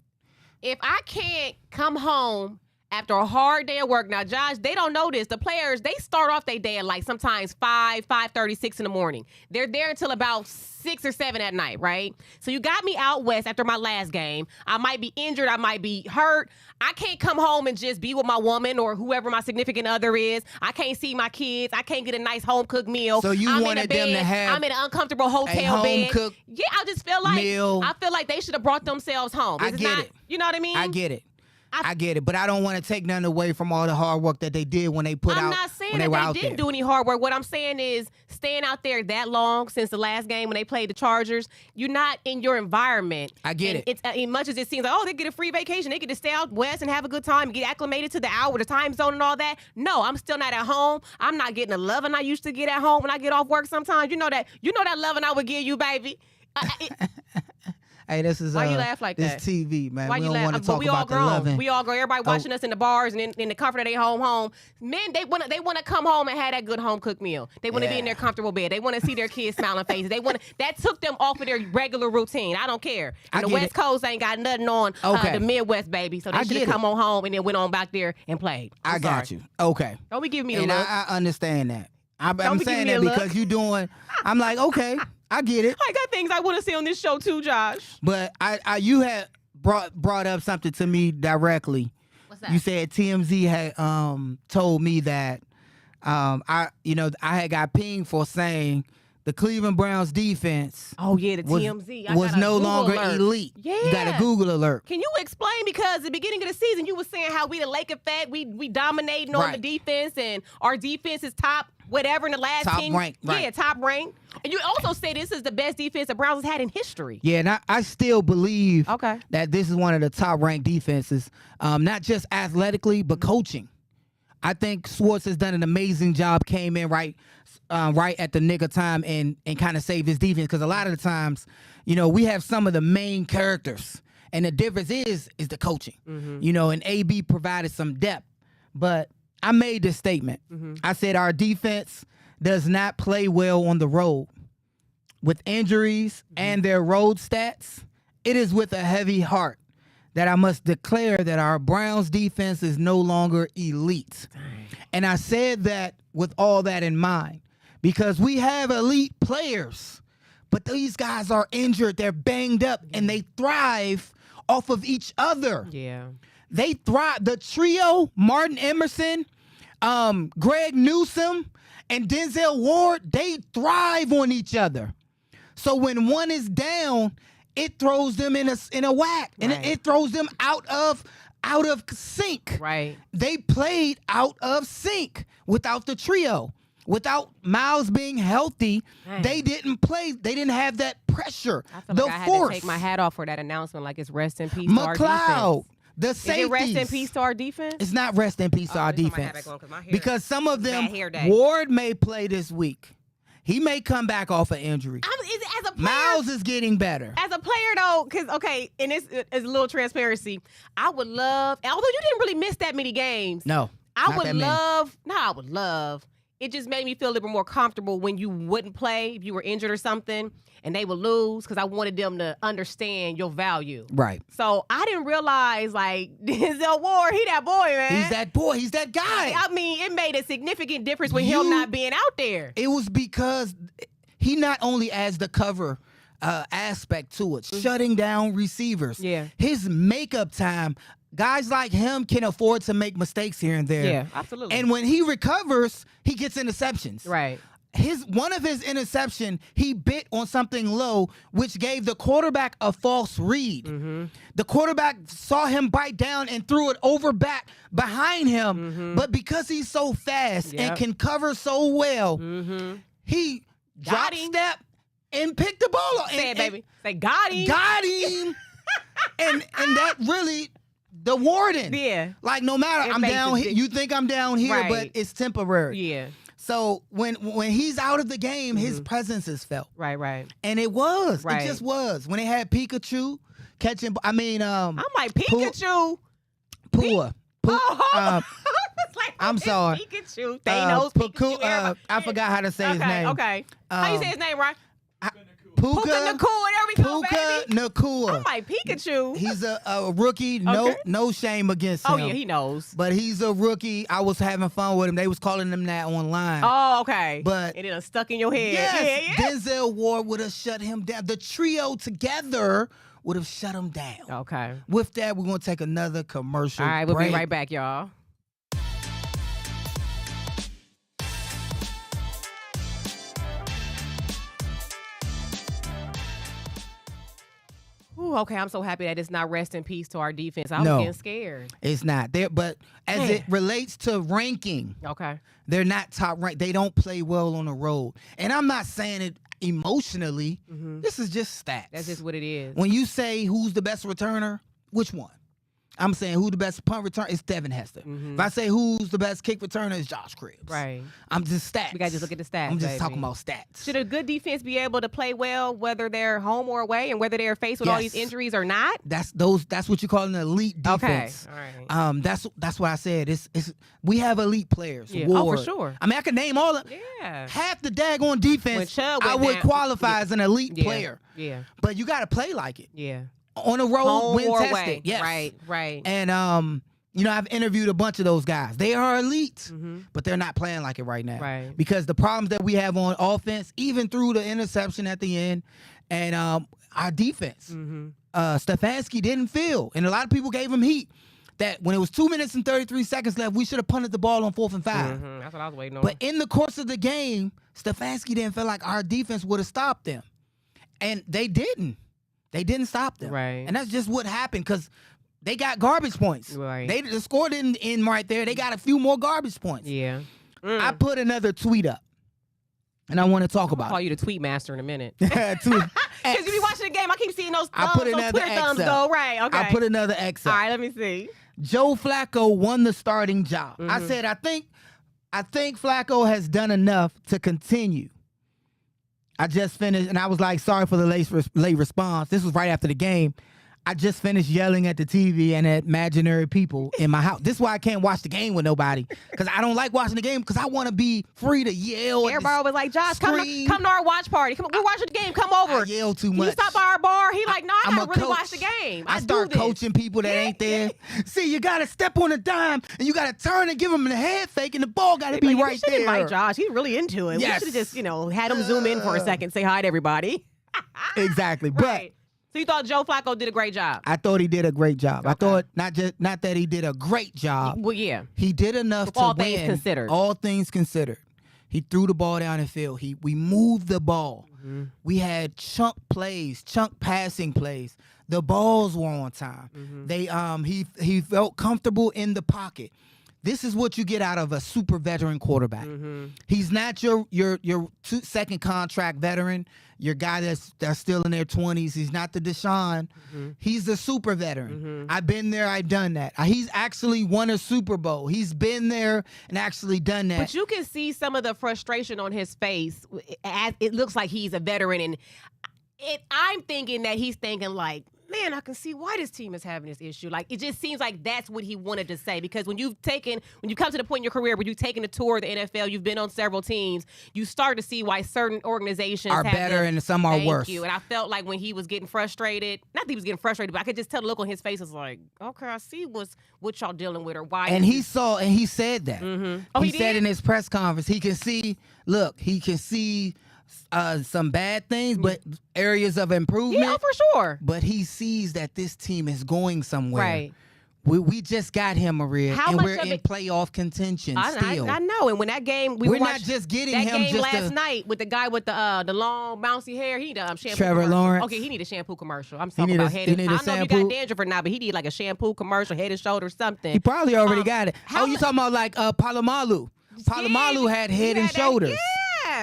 [SPEAKER 2] if I can't come home after a hard day of work, now, Josh, they don't know this. The players, they start off their day at like sometimes 5:30, 6 in the morning. They're there until about 6 or 7 at night, right? So you got me out west after my last game. I might be injured. I might be hurt. I can't come home and just be with my woman or whoever my significant other is. I can't see my kids. I can't get a nice home-cooked meal.
[SPEAKER 1] So you
[SPEAKER 2] I'm in a
[SPEAKER 1] wanted them to
[SPEAKER 2] bed.
[SPEAKER 1] have
[SPEAKER 2] I'm in an uncomfortable hotel
[SPEAKER 1] a
[SPEAKER 2] bed.
[SPEAKER 1] home-cooked
[SPEAKER 2] Yeah, I just feel like
[SPEAKER 1] meal.
[SPEAKER 2] I feel like they should have brought themselves home.
[SPEAKER 1] I
[SPEAKER 2] This is
[SPEAKER 1] get
[SPEAKER 2] not-
[SPEAKER 1] it.
[SPEAKER 2] You know what I mean?
[SPEAKER 1] I get it. I get it, but I don't want to take nothing away from all the hard work that they did when they put out.
[SPEAKER 2] I'm not saying
[SPEAKER 1] when they were
[SPEAKER 2] that
[SPEAKER 1] out
[SPEAKER 2] they didn't
[SPEAKER 1] there.
[SPEAKER 2] do any hard work. What I'm saying is staying out there that long since the last game when they played the Chargers, you're not in your environment.
[SPEAKER 1] I get
[SPEAKER 2] and
[SPEAKER 1] it.
[SPEAKER 2] It's as much as it seems like, oh, they get a free vacation, they get to stay out west and have a good time, get acclimated to the hour, the time zone, and all that. No, I'm still not at home. I'm not getting the loving I used to get at home when I get off work. Sometimes you know that loving I would give you, baby.
[SPEAKER 1] Hey, this is
[SPEAKER 2] Why you laugh like
[SPEAKER 1] this
[SPEAKER 2] that?
[SPEAKER 1] TV, man.
[SPEAKER 2] Why
[SPEAKER 1] we
[SPEAKER 2] you
[SPEAKER 1] don't
[SPEAKER 2] laugh?
[SPEAKER 1] want to
[SPEAKER 2] But
[SPEAKER 1] talk
[SPEAKER 2] we all
[SPEAKER 1] about the
[SPEAKER 2] grown.
[SPEAKER 1] loving.
[SPEAKER 2] We all grown. Everybody watching us in the bars and in the comfort of their home. Men, they wanna come home and have that good home cooked meal. They wanna be in their comfortable bed. They wanna see their kids smiling faces. That took them off of their regular routine. I don't care. And the
[SPEAKER 1] get
[SPEAKER 2] West
[SPEAKER 1] it.
[SPEAKER 2] Coast ain't got nothing on
[SPEAKER 1] Okay.
[SPEAKER 2] the Midwest, baby. So they
[SPEAKER 1] I
[SPEAKER 2] should
[SPEAKER 1] get
[SPEAKER 2] have
[SPEAKER 1] it.
[SPEAKER 2] come on home and then went on back there and played.
[SPEAKER 1] I got you. Okay.
[SPEAKER 2] Don't be giving me the
[SPEAKER 1] And
[SPEAKER 2] look.
[SPEAKER 1] I understand that. I'm
[SPEAKER 2] be
[SPEAKER 1] saying
[SPEAKER 2] giving me
[SPEAKER 1] that
[SPEAKER 2] a look.
[SPEAKER 1] because you doing. I'm like, okay, I get it.
[SPEAKER 2] I got things I want to see on this show too, Josh.
[SPEAKER 1] But you had brought up something to me directly.
[SPEAKER 2] What's that?
[SPEAKER 1] You said TMZ had told me that I had got pinged for saying the Cleveland Browns defense
[SPEAKER 2] Oh yeah, the
[SPEAKER 1] was,
[SPEAKER 2] TMZ. I
[SPEAKER 1] was
[SPEAKER 2] got a
[SPEAKER 1] no
[SPEAKER 2] Google
[SPEAKER 1] longer
[SPEAKER 2] alert.
[SPEAKER 1] elite. You got a
[SPEAKER 2] Yeah.
[SPEAKER 1] Google alert.
[SPEAKER 2] Can you explain? Because at the beginning of the season, you were saying how we the Lake effect, we dominating on the
[SPEAKER 1] Right.
[SPEAKER 2] defense, and our defense is top whatever in the last
[SPEAKER 1] Top
[SPEAKER 2] 10.
[SPEAKER 1] ranked, right.
[SPEAKER 2] Yeah, top ranked. And you also say this is the best defense the Browns has had in history.
[SPEAKER 1] Yeah, and I still believe
[SPEAKER 2] Okay.
[SPEAKER 1] that this is one of the top ranked defenses, not just athletically, but coaching. I think Schwartz has done an amazing job, came in right at the nick of time and kind of saved his defense. Because a lot of the times, we have some of the main characters. And the difference is the coaching. And AB provided some depth. But I made this statement. I said our defense does not play well on the road. With injuries and their road stats, it is with a heavy heart that I must declare that our Browns defense is no longer elite. And I said that with all that in mind because we have elite players, but these guys are injured, they're banged up, and they thrive off of each other.
[SPEAKER 2] Yeah.
[SPEAKER 1] They thrive. The trio, Martin Emerson, Greg Newsome, and Denzel Ward, they thrive on each other. So when one is down, it throws them in a whack, and
[SPEAKER 2] Right.
[SPEAKER 1] it throws them out of sync.
[SPEAKER 2] Right.
[SPEAKER 1] They played out of sync without the trio. Without Miles being healthy,
[SPEAKER 2] Dang.
[SPEAKER 1] they didn't play. They didn't have that pressure.
[SPEAKER 2] I feel
[SPEAKER 1] the
[SPEAKER 2] like I had
[SPEAKER 1] force.
[SPEAKER 2] to take my hat off for that announcement. Like it's rest in peace to our
[SPEAKER 1] McLeod,
[SPEAKER 2] defense.
[SPEAKER 1] the
[SPEAKER 2] Is
[SPEAKER 1] safeties.
[SPEAKER 2] it rest in peace to our defense?
[SPEAKER 1] It's not rest in peace to our
[SPEAKER 2] this is why my hat
[SPEAKER 1] defense.
[SPEAKER 2] back on, 'cause my hair-
[SPEAKER 1] Because some of them,
[SPEAKER 2] bad hair day.
[SPEAKER 1] Ward may play this week. He may come back off an injury.
[SPEAKER 2] As a player,
[SPEAKER 1] Miles is getting better.
[SPEAKER 2] As a player, though, because, okay, and this is a little transparency, I would love, although you didn't really miss that many games,
[SPEAKER 1] No,
[SPEAKER 2] I
[SPEAKER 1] not
[SPEAKER 2] would
[SPEAKER 1] that many.
[SPEAKER 2] love, it just made me feel a little bit more comfortable when you wouldn't play, if you were injured or something, and they would lose, because I wanted them to understand your value.
[SPEAKER 1] Right.
[SPEAKER 2] So I didn't realize, like, Denzel Ward, he that boy, man.
[SPEAKER 1] He's that boy. He's that guy.
[SPEAKER 2] I mean, it made a significant difference with him not being out there.
[SPEAKER 1] It was because he not only adds the cover aspect to it, shutting down receivers.
[SPEAKER 2] Yeah.
[SPEAKER 1] His makeup time, guys like him can afford to make mistakes here and there.
[SPEAKER 2] Yeah, absolutely.
[SPEAKER 1] And when he recovers, he gets interceptions.
[SPEAKER 2] Right.
[SPEAKER 1] One of his interception, he bit on something low, which gave the quarterback a false read. The quarterback saw him bite down and threw it over back behind him. But because he's so fast and
[SPEAKER 2] Yep.
[SPEAKER 1] can cover so well, he
[SPEAKER 2] Got
[SPEAKER 1] dropped
[SPEAKER 2] him.
[SPEAKER 1] step and picked the ball up.
[SPEAKER 2] Say it, baby. Say, got him.
[SPEAKER 1] Got him. and that really, the warden.
[SPEAKER 2] Yeah.
[SPEAKER 1] Like no matter,
[SPEAKER 2] It
[SPEAKER 1] I'm
[SPEAKER 2] makes
[SPEAKER 1] down
[SPEAKER 2] a
[SPEAKER 1] here. You think I'm down here, but
[SPEAKER 2] Right.
[SPEAKER 1] it's temporary.
[SPEAKER 2] Yeah.
[SPEAKER 1] So when he's out of the game, his presence is felt,
[SPEAKER 2] Right.
[SPEAKER 1] and it was.
[SPEAKER 2] Right.
[SPEAKER 1] It just was. When they had Pikachu catching,
[SPEAKER 2] I'm like, Pikachu.
[SPEAKER 1] Pua.
[SPEAKER 2] Oh, it's like,
[SPEAKER 1] I'm
[SPEAKER 2] it's
[SPEAKER 1] sorry.
[SPEAKER 2] Pikachu. Thanos, Pikachu. everybody-
[SPEAKER 1] I forgot how to say his name.
[SPEAKER 2] Okay. How you say his name, right?
[SPEAKER 1] Puka
[SPEAKER 2] Puka Nakua. There we go,
[SPEAKER 1] Puka
[SPEAKER 2] baby.
[SPEAKER 1] Nakua.
[SPEAKER 2] I'm like, Pikachu.
[SPEAKER 1] He's a rookie. No,
[SPEAKER 2] Okay.
[SPEAKER 1] no shame against him.
[SPEAKER 2] Oh, yeah, he knows.
[SPEAKER 1] But he's a rookie. I was having fun with him. They was calling him that online.
[SPEAKER 2] Oh, okay.
[SPEAKER 1] But-
[SPEAKER 2] and it done stuck in your head.
[SPEAKER 1] Yes,
[SPEAKER 2] Yeah.
[SPEAKER 1] Denzel Ward would have shut him down. The trio together would have shut him down.
[SPEAKER 2] Okay.
[SPEAKER 1] With that, we're going to take another commercial
[SPEAKER 2] All right, we'll
[SPEAKER 1] break.
[SPEAKER 2] be right back, y'all. Ooh, okay. I'm so happy that it's not rest in peace to our defense. I was
[SPEAKER 1] No.
[SPEAKER 2] getting scared.
[SPEAKER 1] It's not there, but as
[SPEAKER 2] Man.
[SPEAKER 1] it relates to ranking,
[SPEAKER 2] Okay.
[SPEAKER 1] they're not top ranked. They don't play well on the road, and I'm not saying it emotionally. This is just stats.
[SPEAKER 2] That's just what it is.
[SPEAKER 1] When you say who's the best returner, which one? I'm saying who the best punt returner is Devin Hester. If I say who's the best kick returner is Josh Cribbs.
[SPEAKER 2] Right.
[SPEAKER 1] I'm just stats.
[SPEAKER 2] We got to just look at the stats.
[SPEAKER 1] I'm just
[SPEAKER 2] baby.
[SPEAKER 1] talking about stats.
[SPEAKER 2] Should a good defense be able to play well, whether they're home or away, and whether they're faced with all these
[SPEAKER 1] Yes.
[SPEAKER 2] injuries or not?
[SPEAKER 1] That's what you call an elite defense.
[SPEAKER 2] Okay. All right.
[SPEAKER 1] That's what I said. It's we have elite players.
[SPEAKER 2] Yeah. Oh, for
[SPEAKER 1] Ward.
[SPEAKER 2] sure.
[SPEAKER 1] I mean, I could name all of
[SPEAKER 2] Yeah.
[SPEAKER 1] half the daggone defense.
[SPEAKER 2] When Chubb
[SPEAKER 1] I
[SPEAKER 2] went
[SPEAKER 1] would
[SPEAKER 2] down-
[SPEAKER 1] qualify as an elite
[SPEAKER 2] Yeah.
[SPEAKER 1] player.
[SPEAKER 2] Yeah.
[SPEAKER 1] But you got to play like it
[SPEAKER 2] Yeah.
[SPEAKER 1] on the road,
[SPEAKER 2] Home
[SPEAKER 1] win
[SPEAKER 2] or
[SPEAKER 1] tested.
[SPEAKER 2] away.
[SPEAKER 1] Yes.
[SPEAKER 2] Right. Right.
[SPEAKER 1] And I've interviewed a bunch of those guys. They are elite,
[SPEAKER 2] Mm-hmm.
[SPEAKER 1] but they're not playing like it right now.
[SPEAKER 2] Right.
[SPEAKER 1] Because the problems that we have on offense, even through the interception at the end, and our defense,
[SPEAKER 2] Mm-hmm.
[SPEAKER 1] Stefanski didn't feel, and a lot of people gave him heat that when it was 2 minutes and 33 seconds left, we should have punted the ball on 4th and 5.
[SPEAKER 2] Mm-hmm. That's what I was waiting on.
[SPEAKER 1] But in the course of the game, Stefanski didn't feel like our defense would have stopped them. And they didn't. They didn't stop them.
[SPEAKER 2] Right.
[SPEAKER 1] And that's just what happened because they got garbage points.
[SPEAKER 2] Right.
[SPEAKER 1] The score didn't end right there. They got a few more garbage points.
[SPEAKER 2] Yeah.
[SPEAKER 1] I put another tweet up, and I want to talk
[SPEAKER 2] I'll
[SPEAKER 1] about
[SPEAKER 2] call you the tweet master in a minute.
[SPEAKER 1] it.
[SPEAKER 2] Because you be watching the game, I keep seeing those
[SPEAKER 1] I
[SPEAKER 2] thumbs,
[SPEAKER 1] put
[SPEAKER 2] those
[SPEAKER 1] another
[SPEAKER 2] Twitter
[SPEAKER 1] X
[SPEAKER 2] thumbs
[SPEAKER 1] up.
[SPEAKER 2] go. Right, okay.
[SPEAKER 1] I put another X
[SPEAKER 2] All
[SPEAKER 1] up.
[SPEAKER 2] right, let me see.
[SPEAKER 1] Joe Flacco won the starting job. I said, I think Flacco has done enough to continue. I just finished, and I was like, sorry for the late response. This was right after the game. I just finished yelling at the TV and at imaginary people in my house. This is why I can't watch the game with nobody, because I don't like watching the game because I want to be free to yell.
[SPEAKER 2] Everybody was like, Josh, come to our watch party. Come, we're watching the game. Come over.
[SPEAKER 1] I yell too
[SPEAKER 2] Can
[SPEAKER 1] much.
[SPEAKER 2] you stop by our bar? He like, no, I
[SPEAKER 1] I'm
[SPEAKER 2] gotta
[SPEAKER 1] a
[SPEAKER 2] really
[SPEAKER 1] coach.
[SPEAKER 2] watch the game.
[SPEAKER 1] I
[SPEAKER 2] do
[SPEAKER 1] start
[SPEAKER 2] this.
[SPEAKER 1] coaching people that ain't there. See, you got to step on a dime, and you got to turn and give them the head fake, and the ball got to be
[SPEAKER 2] Like,
[SPEAKER 1] right
[SPEAKER 2] we should
[SPEAKER 1] there.
[SPEAKER 2] invite Josh. He's really into it.
[SPEAKER 1] Yes.
[SPEAKER 2] We should have just, had him zoom in for a second, say hi to everybody.
[SPEAKER 1] Exactly. But
[SPEAKER 2] Right. So you thought Joe Flacco did a great job?
[SPEAKER 1] I thought he did a great job. I
[SPEAKER 2] Okay.
[SPEAKER 1] thought not that he did a great job.
[SPEAKER 2] Well, yeah.
[SPEAKER 1] He did enough to
[SPEAKER 2] All
[SPEAKER 1] win.
[SPEAKER 2] things considered.
[SPEAKER 1] All things considered. He threw the ball down the field. We moved the ball.
[SPEAKER 2] Mm-hmm.
[SPEAKER 1] We had chunk plays, chunk passing plays. The balls were on time.
[SPEAKER 2] Mm-hmm.
[SPEAKER 1] They he felt comfortable in the pocket. This is what you get out of a super veteran quarterback.
[SPEAKER 2] Mm-hmm.
[SPEAKER 1] He's not your second contract veteran, your guy that's still in their 20s. He's not the Deshaun.
[SPEAKER 2] Mm-hmm.
[SPEAKER 1] He's the super veteran. I've been there, I've done that. He's actually won a Super Bowl. He's been there and actually done that.
[SPEAKER 2] But you can see some of the frustration on his face. As it looks like he's a veteran, and I'm thinking that he's thinking like, man, I can see why this team is having this issue. Like, it just seems like that's what he wanted to say. Because when you come to the point in your career where you've taken a tour of the NFL, you've been on several teams, you start to see why certain organizations
[SPEAKER 1] are
[SPEAKER 2] have
[SPEAKER 1] better
[SPEAKER 2] them.
[SPEAKER 1] and some are
[SPEAKER 2] Thank
[SPEAKER 1] worse.
[SPEAKER 2] you. And I felt like when he was getting frustrated, not that he was getting frustrated, but I could just tell the look on his face was like, okay, I see what y'all dealing with or why.
[SPEAKER 1] And he said that.
[SPEAKER 2] Mm-hmm. Oh,
[SPEAKER 1] he
[SPEAKER 2] he
[SPEAKER 1] said
[SPEAKER 2] did?
[SPEAKER 1] in his press conference, he can see some bad things, but areas of improvement.
[SPEAKER 2] Yeah, for sure.
[SPEAKER 1] But he sees that this team is going somewhere.
[SPEAKER 2] Right.
[SPEAKER 1] We just got him, Maria,
[SPEAKER 2] How
[SPEAKER 1] and
[SPEAKER 2] much
[SPEAKER 1] we're
[SPEAKER 2] of
[SPEAKER 1] in
[SPEAKER 2] it-
[SPEAKER 1] playoff contention still.
[SPEAKER 2] I know. And when that game, we
[SPEAKER 1] We're
[SPEAKER 2] were
[SPEAKER 1] not
[SPEAKER 2] watching
[SPEAKER 1] just getting
[SPEAKER 2] that
[SPEAKER 1] him
[SPEAKER 2] game
[SPEAKER 1] just
[SPEAKER 2] last
[SPEAKER 1] to-
[SPEAKER 2] night with the guy with the long bouncy hair. He need a shampoo.
[SPEAKER 1] Trevor
[SPEAKER 2] commercial.
[SPEAKER 1] Lawrence.
[SPEAKER 2] Okay, he need a shampoo commercial. I'm talking
[SPEAKER 1] need
[SPEAKER 2] about
[SPEAKER 1] a-
[SPEAKER 2] head.
[SPEAKER 1] he
[SPEAKER 2] And,
[SPEAKER 1] need
[SPEAKER 2] I
[SPEAKER 1] a
[SPEAKER 2] don't know if you
[SPEAKER 1] shampoo?
[SPEAKER 2] got dandruff or not, but he need like a shampoo commercial, Head and Shoulders, something.
[SPEAKER 1] He probably already got it.
[SPEAKER 2] how
[SPEAKER 1] You
[SPEAKER 2] mu-
[SPEAKER 1] talking about like Palomalu? Palomalu had Head and Shoulders.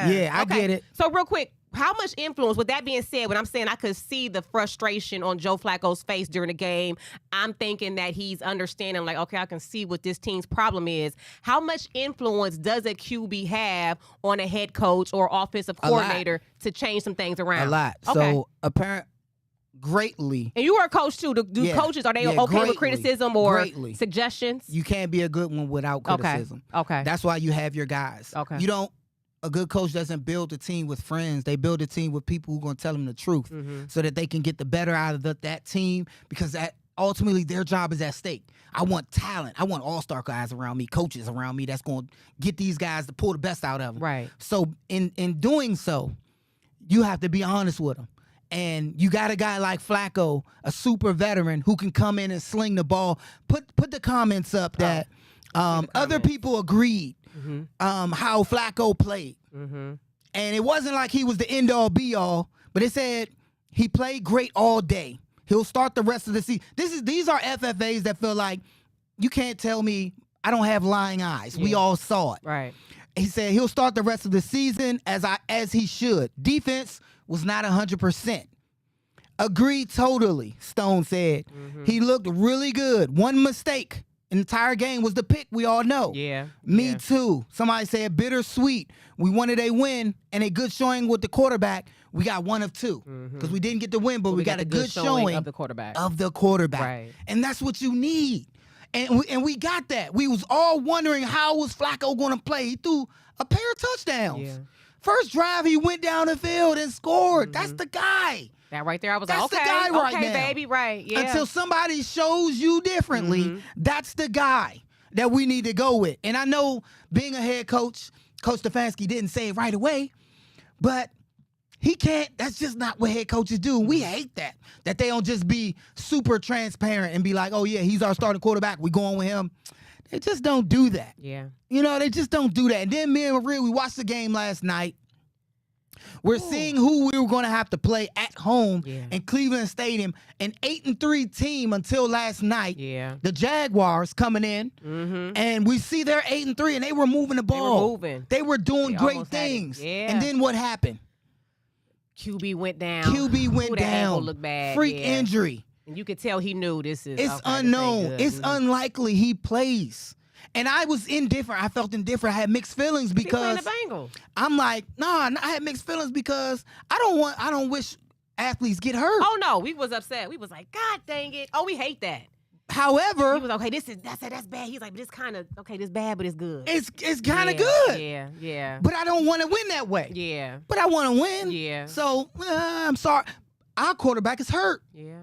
[SPEAKER 1] Yeah, I get it.
[SPEAKER 2] So real quick, how much influence, with that being said, when I'm saying I could see the frustration on Joe Flacco's face during the game, I'm thinking that he's understanding, like, okay, I can see what this team's problem is. How much influence does a QB have on a head coach or offensive
[SPEAKER 1] A lot.
[SPEAKER 2] coordinator to change some things around?
[SPEAKER 1] A lot.
[SPEAKER 2] Okay.
[SPEAKER 1] So apparent greatly.
[SPEAKER 2] And you were a coach too. Do
[SPEAKER 1] Yeah.
[SPEAKER 2] coaches, are they
[SPEAKER 1] Yeah,
[SPEAKER 2] okay with
[SPEAKER 1] greatly.
[SPEAKER 2] criticism or
[SPEAKER 1] Greatly.
[SPEAKER 2] suggestions?
[SPEAKER 1] You can't be a good one without criticism.
[SPEAKER 2] Okay.
[SPEAKER 1] That's why you have your guys.
[SPEAKER 2] Okay.
[SPEAKER 1] A good coach doesn't build a team with friends. They build a team with people who are going to tell them the truth so that they can get the better out of that team, because that ultimately their job is at stake. I want talent. I want all-star guys around me, coaches around me that's going to get these guys to pull the best out of them.
[SPEAKER 2] Right.
[SPEAKER 1] So in doing so, you have to be honest with them. And you got a guy like Flacco, a super veteran, who can come in and sling the ball. Put the comments up that other people agreed how Flacco played. And it wasn't like he was the end-all, be-all, but it said he played great all day. He'll start the rest of the season. These are FFAs that feel like you can't tell me I don't have lying eyes. We all saw it.
[SPEAKER 2] Right.
[SPEAKER 1] He said he'll start the rest of the season as he should. Defense was not 100%. Agreed totally, Stone said. He looked really good. One mistake in the entire game was the pick we all know.
[SPEAKER 2] Yeah.
[SPEAKER 1] Me too. Somebody said bittersweet. We wanted a win and a good showing with the quarterback. We got one of two because we didn't get the win, but we got a good showing
[SPEAKER 2] of the quarterback.
[SPEAKER 1] Right. And that's what you need. And we got that. We was all wondering how was Flacco going to play. He threw a pair of touchdowns.
[SPEAKER 2] Yeah.
[SPEAKER 1] First drive, he went down the field and scored. That's the guy.
[SPEAKER 2] That right there, I was
[SPEAKER 1] That's
[SPEAKER 2] like,
[SPEAKER 1] the
[SPEAKER 2] okay,
[SPEAKER 1] guy right
[SPEAKER 2] okay,
[SPEAKER 1] now.
[SPEAKER 2] baby, right, yeah.
[SPEAKER 1] Until somebody shows you differently, that's the guy that we need to go with. And I know being a head coach, Coach Stefanski didn't say it right away, but he can't. That's just not what head coaches do. We hate that they don't just be super transparent and be like, oh, yeah, he's our starting quarterback. We going with him. They just don't do that.
[SPEAKER 2] Yeah.
[SPEAKER 1] You know, they just don't do that. And then me and Maria, we watched the game last night. We're seeing who we were going to have to play at home in Cleveland Stadium. An 8-3 team until last night.
[SPEAKER 2] Yeah.
[SPEAKER 1] The Jaguars coming in, and we see they're 8-3, and they were moving the ball.
[SPEAKER 2] They were moving.
[SPEAKER 1] They were doing
[SPEAKER 2] They
[SPEAKER 1] great
[SPEAKER 2] almost had it.
[SPEAKER 1] things.
[SPEAKER 2] Yeah.
[SPEAKER 1] And then what happened?
[SPEAKER 2] QB went down.
[SPEAKER 1] QB went
[SPEAKER 2] Ooh, that ankle
[SPEAKER 1] down.
[SPEAKER 2] looked bad.
[SPEAKER 1] Freak
[SPEAKER 2] yeah.
[SPEAKER 1] injury.
[SPEAKER 2] And you could tell he knew this is.
[SPEAKER 1] It's
[SPEAKER 2] okay,
[SPEAKER 1] unknown.
[SPEAKER 2] This ain't good.
[SPEAKER 1] It's unlikely he plays. And I was indifferent. I felt indifferent. I had mixed feelings
[SPEAKER 2] He playing
[SPEAKER 1] because
[SPEAKER 2] the Bengals.
[SPEAKER 1] I'm like, nah, I had mixed feelings because I don't wish athletes get hurt.
[SPEAKER 2] Oh no, we was upset. We was like, God dang it. Oh, we hate that.
[SPEAKER 1] However,
[SPEAKER 2] He was okay. That's bad. He's like, but it's kind of okay. This bad, but it's good.
[SPEAKER 1] it's kind of
[SPEAKER 2] Yeah,
[SPEAKER 1] good.
[SPEAKER 2] Yeah, yeah,
[SPEAKER 1] But I don't want to win that way.
[SPEAKER 2] yeah,
[SPEAKER 1] But I want to win.
[SPEAKER 2] yeah,
[SPEAKER 1] So I'm sorry. Our quarterback is hurt.
[SPEAKER 2] yeah.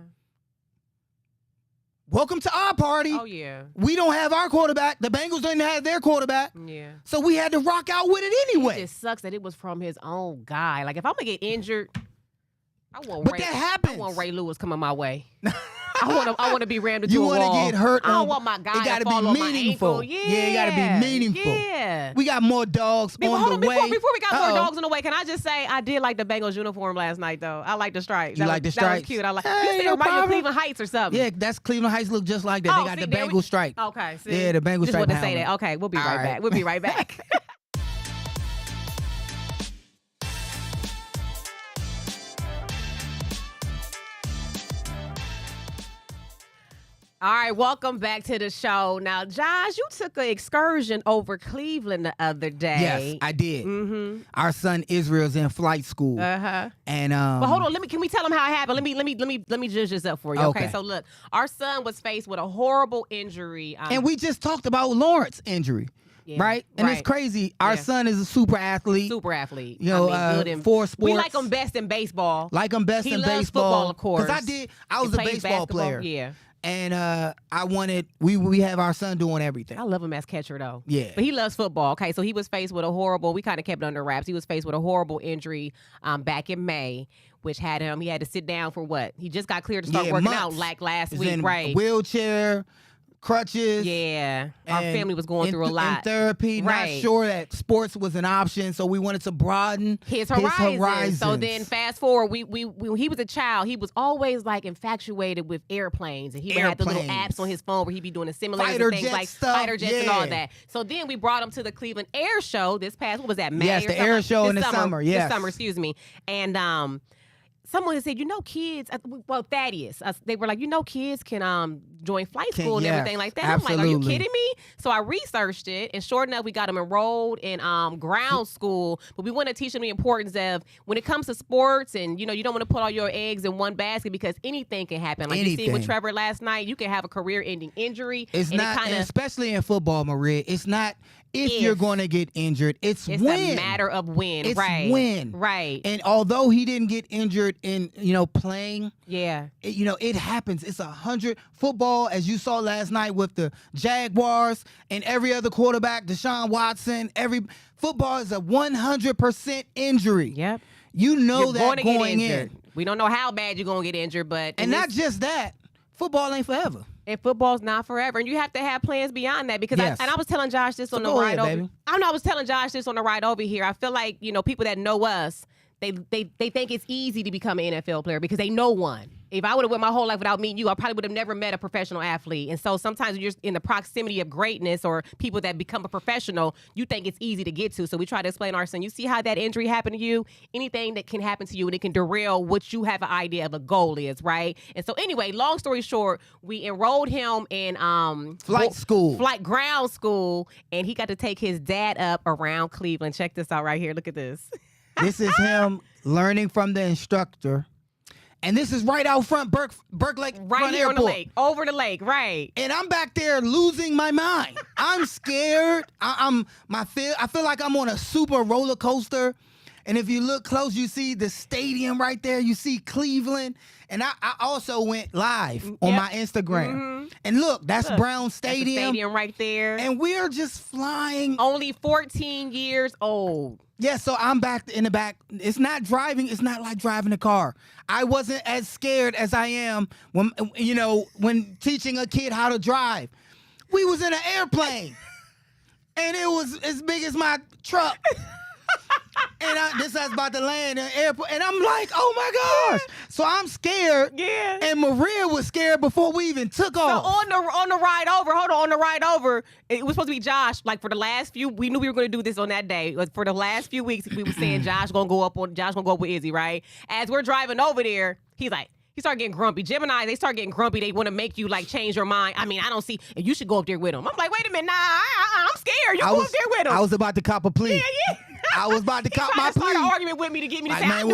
[SPEAKER 1] Welcome to our party.
[SPEAKER 2] Oh yeah,
[SPEAKER 1] We don't have our quarterback. The Bengals didn't have their quarterback.
[SPEAKER 2] yeah.
[SPEAKER 1] So we had to rock out with it
[SPEAKER 2] It
[SPEAKER 1] anyway.
[SPEAKER 2] just sucks that it was from his own guy. Like if I'm gonna get injured, I want
[SPEAKER 1] But
[SPEAKER 2] Ray,
[SPEAKER 1] that happens.
[SPEAKER 2] I want Ray Lewis coming my way. I want to be rammed into
[SPEAKER 1] You
[SPEAKER 2] a
[SPEAKER 1] want
[SPEAKER 2] wall.
[SPEAKER 1] to get hurt.
[SPEAKER 2] I don't want my guy
[SPEAKER 1] It got
[SPEAKER 2] to
[SPEAKER 1] to
[SPEAKER 2] fall
[SPEAKER 1] be
[SPEAKER 2] on my
[SPEAKER 1] meaningful.
[SPEAKER 2] ankle. Yeah,
[SPEAKER 1] it got to be meaningful.
[SPEAKER 2] Yeah.
[SPEAKER 1] We got more dogs
[SPEAKER 2] Hold
[SPEAKER 1] on
[SPEAKER 2] on,
[SPEAKER 1] the way.
[SPEAKER 2] before we got
[SPEAKER 1] Uh-oh.
[SPEAKER 2] more dogs on the way, can I just say I did like the Bengals uniform last night though. I like the stripes.
[SPEAKER 1] You
[SPEAKER 2] That
[SPEAKER 1] like
[SPEAKER 2] was-
[SPEAKER 1] the
[SPEAKER 2] That was
[SPEAKER 1] stripes?
[SPEAKER 2] cute. I like.
[SPEAKER 1] Hey,
[SPEAKER 2] You said
[SPEAKER 1] no
[SPEAKER 2] it reminded you of
[SPEAKER 1] problem.
[SPEAKER 2] Cleveland Heights or something.
[SPEAKER 1] Yeah, that's Cleveland Heights look just like that.
[SPEAKER 2] Oh,
[SPEAKER 1] They got
[SPEAKER 2] see,
[SPEAKER 1] the
[SPEAKER 2] there we-
[SPEAKER 1] Bengal stripe.
[SPEAKER 2] Okay. See?
[SPEAKER 1] Yeah, the Bengal
[SPEAKER 2] Just
[SPEAKER 1] stripe
[SPEAKER 2] wanted to say
[SPEAKER 1] helmet.
[SPEAKER 2] that. Okay, we'll be
[SPEAKER 1] All
[SPEAKER 2] right
[SPEAKER 1] right.
[SPEAKER 2] back. We'll be right back. All right, welcome back to the show. Now, Josh, you took an excursion over Cleveland the other day.
[SPEAKER 1] Yes, I did.
[SPEAKER 2] Mm-hmm.
[SPEAKER 1] Our son Israel's in flight school,
[SPEAKER 2] Uh-huh.
[SPEAKER 1] and
[SPEAKER 2] But hold on, can we tell them how it happened? Let me judge this up for you. Okay.
[SPEAKER 1] Okay.
[SPEAKER 2] So look, our son was faced with a horrible injury.
[SPEAKER 1] and we just talked about Lawrence's injury,
[SPEAKER 2] Yeah,
[SPEAKER 1] right? And it's crazy. Our
[SPEAKER 2] Yeah.
[SPEAKER 1] son is a super athlete.
[SPEAKER 2] Super athlete.
[SPEAKER 1] You know,
[SPEAKER 2] good in
[SPEAKER 1] for sports.
[SPEAKER 2] We like him best in baseball.
[SPEAKER 1] Like him best
[SPEAKER 2] He
[SPEAKER 1] in
[SPEAKER 2] loves
[SPEAKER 1] baseball,
[SPEAKER 2] football, of course.
[SPEAKER 1] Because I was
[SPEAKER 2] He
[SPEAKER 1] a
[SPEAKER 2] plays
[SPEAKER 1] baseball
[SPEAKER 2] basketball.
[SPEAKER 1] player,
[SPEAKER 2] Yeah.
[SPEAKER 1] and I wanted. We have our son doing everything.
[SPEAKER 2] I love him as catcher though.
[SPEAKER 1] Yeah.
[SPEAKER 2] But he loves football. Okay, so he was faced with a horrible. We kind of kept it under wraps. He was faced with a horrible injury back in May, which had him. He had to sit down for what? He just got cleared to start working out
[SPEAKER 1] months.
[SPEAKER 2] like last
[SPEAKER 1] He's
[SPEAKER 2] week,
[SPEAKER 1] in
[SPEAKER 2] right?
[SPEAKER 1] wheelchair, crutches.
[SPEAKER 2] Yeah, our
[SPEAKER 1] and
[SPEAKER 2] family was going through a
[SPEAKER 1] in
[SPEAKER 2] lot.
[SPEAKER 1] therapy,
[SPEAKER 2] Right.
[SPEAKER 1] not sure that sports was an option, so we wanted to broaden
[SPEAKER 2] His horizons.
[SPEAKER 1] horizons.
[SPEAKER 2] So then, fast forward, we when he was a child, he was always like infatuated with airplanes, and he would have the little
[SPEAKER 1] Airplanes.
[SPEAKER 2] apps on his phone where he'd be doing the simulators
[SPEAKER 1] Fighter
[SPEAKER 2] and things
[SPEAKER 1] jet
[SPEAKER 2] like
[SPEAKER 1] stuff,
[SPEAKER 2] fighter jets and all
[SPEAKER 1] yeah.
[SPEAKER 2] that. So then we brought him to the Cleveland Air Show this past. What was that? May
[SPEAKER 1] Yes,
[SPEAKER 2] or
[SPEAKER 1] the
[SPEAKER 2] something?
[SPEAKER 1] air show in
[SPEAKER 2] This
[SPEAKER 1] the summer, yes.
[SPEAKER 2] this summer, excuse me. And someone had said, kids. Well, Thaddeus, they were like, kids can join flight school and
[SPEAKER 1] yes,
[SPEAKER 2] everything like that. I'm like, are you
[SPEAKER 1] absolutely.
[SPEAKER 2] kidding me? So I researched it, and sure enough, we got them enrolled in ground school. But we want to teach them the importance of when it comes to sports, and you don't want to put all your eggs in one basket because anything can happen. Like you see with
[SPEAKER 1] Anything.
[SPEAKER 2] Trevor last night, you can have a career-ending injury.
[SPEAKER 1] It's
[SPEAKER 2] and
[SPEAKER 1] not,
[SPEAKER 2] it kinda,
[SPEAKER 1] especially in football, Maria. It's not if you're going to get injured. It's
[SPEAKER 2] it's
[SPEAKER 1] when.
[SPEAKER 2] a matter of when.
[SPEAKER 1] It's
[SPEAKER 2] right.
[SPEAKER 1] when.
[SPEAKER 2] Right.
[SPEAKER 1] And although he didn't get injured in playing,
[SPEAKER 2] Yeah.
[SPEAKER 1] it happens. It's 100 football, as you saw last night with the Jaguars and every other quarterback, Deshaun Watson. Every football is a 100% injury.
[SPEAKER 2] Yep.
[SPEAKER 1] You know
[SPEAKER 2] You're
[SPEAKER 1] that
[SPEAKER 2] going to get
[SPEAKER 1] going
[SPEAKER 2] injured.
[SPEAKER 1] in,
[SPEAKER 2] We don't know how bad you're going to get injured, but
[SPEAKER 1] and not just that. Football ain't forever.
[SPEAKER 2] And football's not forever, and you have to have plans beyond that. Because
[SPEAKER 1] Yes.
[SPEAKER 2] I was telling Josh this on the
[SPEAKER 1] go
[SPEAKER 2] ride
[SPEAKER 1] ahead,
[SPEAKER 2] over.
[SPEAKER 1] baby.
[SPEAKER 2] I was telling Josh this on the ride over here. I feel like people that know us, they think it's easy to become an NFL player because they know one. if I would have went my whole life without meeting you, I probably would have never met a professional athlete. And so sometimes when you're in the proximity of greatness or people that become a professional, you think it's easy to get to. So we try to explain our son, you see how that injury happened to you? Anything that can happen to you and it can derail what you have an idea of a goal is, right? And so anyway, long story short, we enrolled him in flight ground school, and he got to take his dad up around Cleveland. Check this out right here. Look at this.
[SPEAKER 1] This is him learning from the instructor. And this is right out front, Burke Lake
[SPEAKER 2] right here
[SPEAKER 1] Airport.
[SPEAKER 2] on the lake, over the lake, right.
[SPEAKER 1] And I'm back there losing my mind. I'm scared. I feel like I'm on a super roller coaster. And if you look close, you see the stadium right there. You see Cleveland. And I also went live on my Instagram. Mm-hmm. And look, that's Brown Stadium.
[SPEAKER 2] That's the stadium right there.
[SPEAKER 1] And we're just flying.
[SPEAKER 2] Only 14 years old.
[SPEAKER 1] Yeah, so I'm back in the back. It's not driving. It's not like driving a car. I wasn't as scared as I am when teaching a kid how to drive. We was in an airplane, and it was as big as my truck. And this is about to land in the airport, and I'm like, oh my gosh. So I'm scared.
[SPEAKER 2] Yeah.
[SPEAKER 1] And Maria was scared before we even took off.
[SPEAKER 2] So on the ride over, it was supposed to be Josh. Like for the last few, we knew we were going to do this on that day. For the last few weeks, we were saying Josh gonna go up with Izzy, right? As we're driving over there, he started getting grumpy. Gemini, they start getting grumpy. They want to make you like change your mind. I mean, I don't see, and you should go up there with him. I'm like, wait a minute, nah, I'm scared. You go up there with him.
[SPEAKER 1] I was about to cop a plea.
[SPEAKER 2] Yeah.
[SPEAKER 1] I was about to cop my plea.
[SPEAKER 2] He tried to start an argument with me to get me to say,
[SPEAKER 1] man,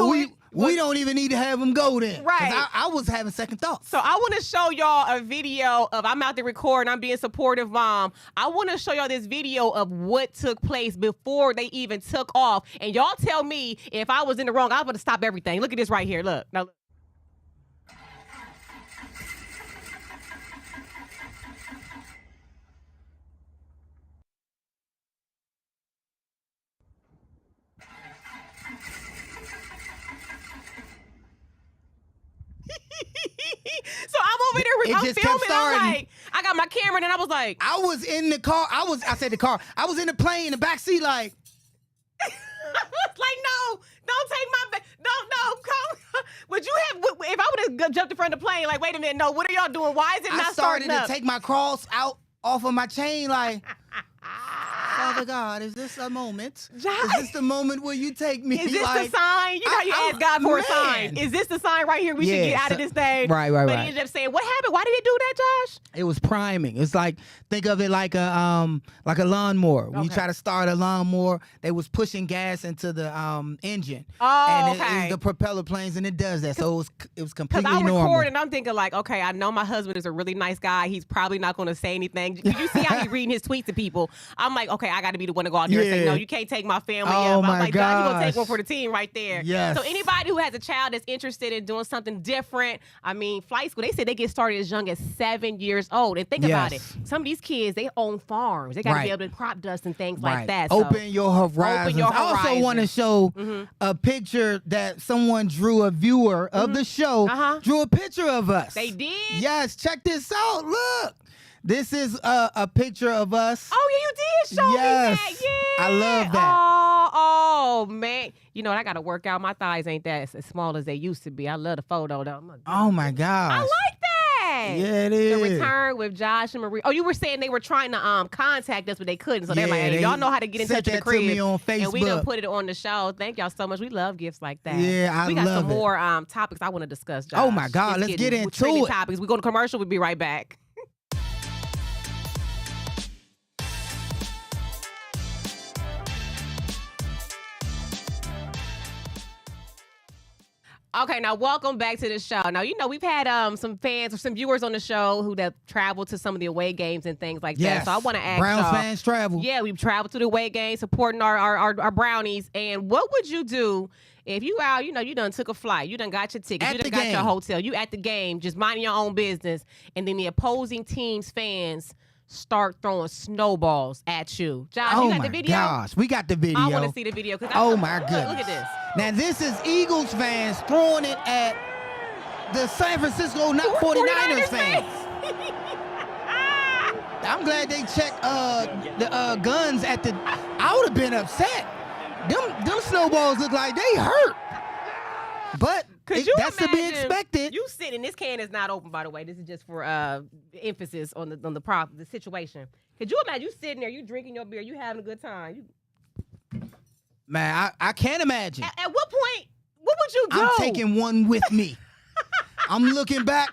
[SPEAKER 1] we don't even need to have him go then.
[SPEAKER 2] Right.
[SPEAKER 1] I was having second thoughts.
[SPEAKER 2] So I want to show y'all a video of, I'm out there recording, I'm being supportive mom. I want to show y'all this video of what took place before they even took off. And y'all tell me if I was in the wrong, I was going to stop everything. Look at this right here. Look. Now look. So I'm over there, I'm filming, I'm like, I got my camera, and I was like.
[SPEAKER 1] I was in the car, I was in the plane, in the backseat like.
[SPEAKER 2] I was like, no, don't take my, no, come. Would you have, if I would have jumped in front of the plane, like, wait a minute, no, what are y'all doing? Why is it not starting up?
[SPEAKER 1] I started to take my cross out off of my chain like. Father God, is this a moment?
[SPEAKER 2] Josh,
[SPEAKER 1] is this the moment where you take me?
[SPEAKER 2] Is this the sign? You know, you ask God for a sign. Is this the sign right here? We should get out of this thing.
[SPEAKER 1] Right.
[SPEAKER 2] But he ended up saying, "What happened? Why did he do that, Josh?"
[SPEAKER 1] It was priming. It's like, think of it like a lawnmower. When you try to start a lawnmower, they was pushing gas into the engine.
[SPEAKER 2] Oh,
[SPEAKER 1] and it was the propeller planes, and it does that. So it was completely normal.
[SPEAKER 2] Because I'm recording, I'm thinking like, okay, I know my husband is a really nice guy. He's probably not going to say anything. Did you see how he's reading his tweets to people? I'm like, okay, I got to be the one to go out there and say, no, you can't take my family.
[SPEAKER 1] Oh, my
[SPEAKER 2] I'm like,
[SPEAKER 1] gosh.
[SPEAKER 2] you're going to take one for the team right there.
[SPEAKER 1] Yes.
[SPEAKER 2] So anybody who has a child that's interested in doing something different, I mean, flight school, they said they get started as young as 7 years old. And think about it. Some of these kids, they own farms. They got to be able to crop dust and things like that. So
[SPEAKER 1] open your horizons. I also want to show a picture that someone drew, a viewer of the show, drew a picture of us.
[SPEAKER 2] They did?
[SPEAKER 1] Yes, check this out. Look. This is a picture of us.
[SPEAKER 2] Oh, yeah, you did show me that. Yeah.
[SPEAKER 1] I love that.
[SPEAKER 2] Oh, man. You know, I got to work out. My thighs ain't that as small as they used to be. I love the photo, though.
[SPEAKER 1] Oh, my gosh.
[SPEAKER 2] I like that.
[SPEAKER 1] Yeah, it is.
[SPEAKER 2] The return with Josh and Marie. Oh, you were saying they were trying to contact us, but they couldn't. So they're like, hey, y'all know how to get in touch with the crib.
[SPEAKER 1] To me on Facebook.
[SPEAKER 2] And we done put it on the show. Thank y'all so much. We love gifts like that.
[SPEAKER 1] Yeah, I love it.
[SPEAKER 2] We got some more topics I want to discuss, Josh.
[SPEAKER 1] Oh, my God. Let's get into it.
[SPEAKER 2] Topics. We go to commercial. We'll be right back. Okay, now welcome back to the show. Now, you know, we've had some fans or some viewers on the show who have traveled to some of the away games and things like that. So I want to ask
[SPEAKER 1] Browns
[SPEAKER 2] y'all.
[SPEAKER 1] Fans travel.
[SPEAKER 2] Yeah, we've traveled to the away games, supporting our Brownies. And what would you do if you out, you know, you done took a flight, you done got your ticket, you done got your hotel, you at the game, just minding your own business, and then the opposing team's fans start throwing snowballs at you. Josh, you got the video?
[SPEAKER 1] Oh, my gosh. We got the video.
[SPEAKER 2] I want to see the video.
[SPEAKER 1] Oh, my goodness.
[SPEAKER 2] Look at this.
[SPEAKER 1] Now, this is Eagles fans throwing it at the San Francisco 49ers fans. I'm glad they checked the guns at the... I would have been upset. Them snowballs look like they hurt. But That's to be expected.
[SPEAKER 2] You sitting. This can is not open, by the way. This is just for emphasis on the situation. Could you imagine you sitting there, you drinking your beer, you having a good time?
[SPEAKER 1] Man, I can't imagine.
[SPEAKER 2] At what point? What would you do?
[SPEAKER 1] I'm taking one with me. I'm looking back.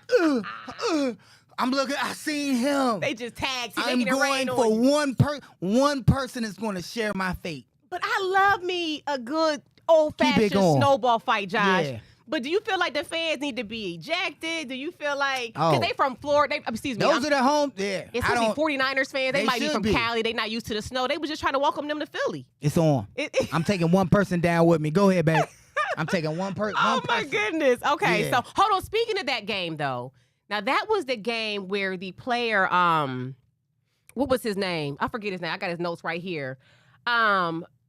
[SPEAKER 1] I'm looking. I seen him.
[SPEAKER 2] They just tagged.
[SPEAKER 1] I'm going for one person is going to share my fate.
[SPEAKER 2] But I love me a good old-fashioned snowball fight, Josh.
[SPEAKER 1] Yeah.
[SPEAKER 2] But do you feel like the fans need to be ejected? Do you feel like, because they from Florida,
[SPEAKER 1] Those are the home, yeah.
[SPEAKER 2] Especially 49ers fans, they might be from Cali, they not used to the snow. They was just trying to welcome them to Philly.
[SPEAKER 1] It's on. I'm taking one person down with me. Go ahead, baby. I'm taking one person.
[SPEAKER 2] Oh, my goodness. Okay, so hold on. Speaking of that game, though, now that was the game where the player, what was his name? I forget his name. I got his notes right here.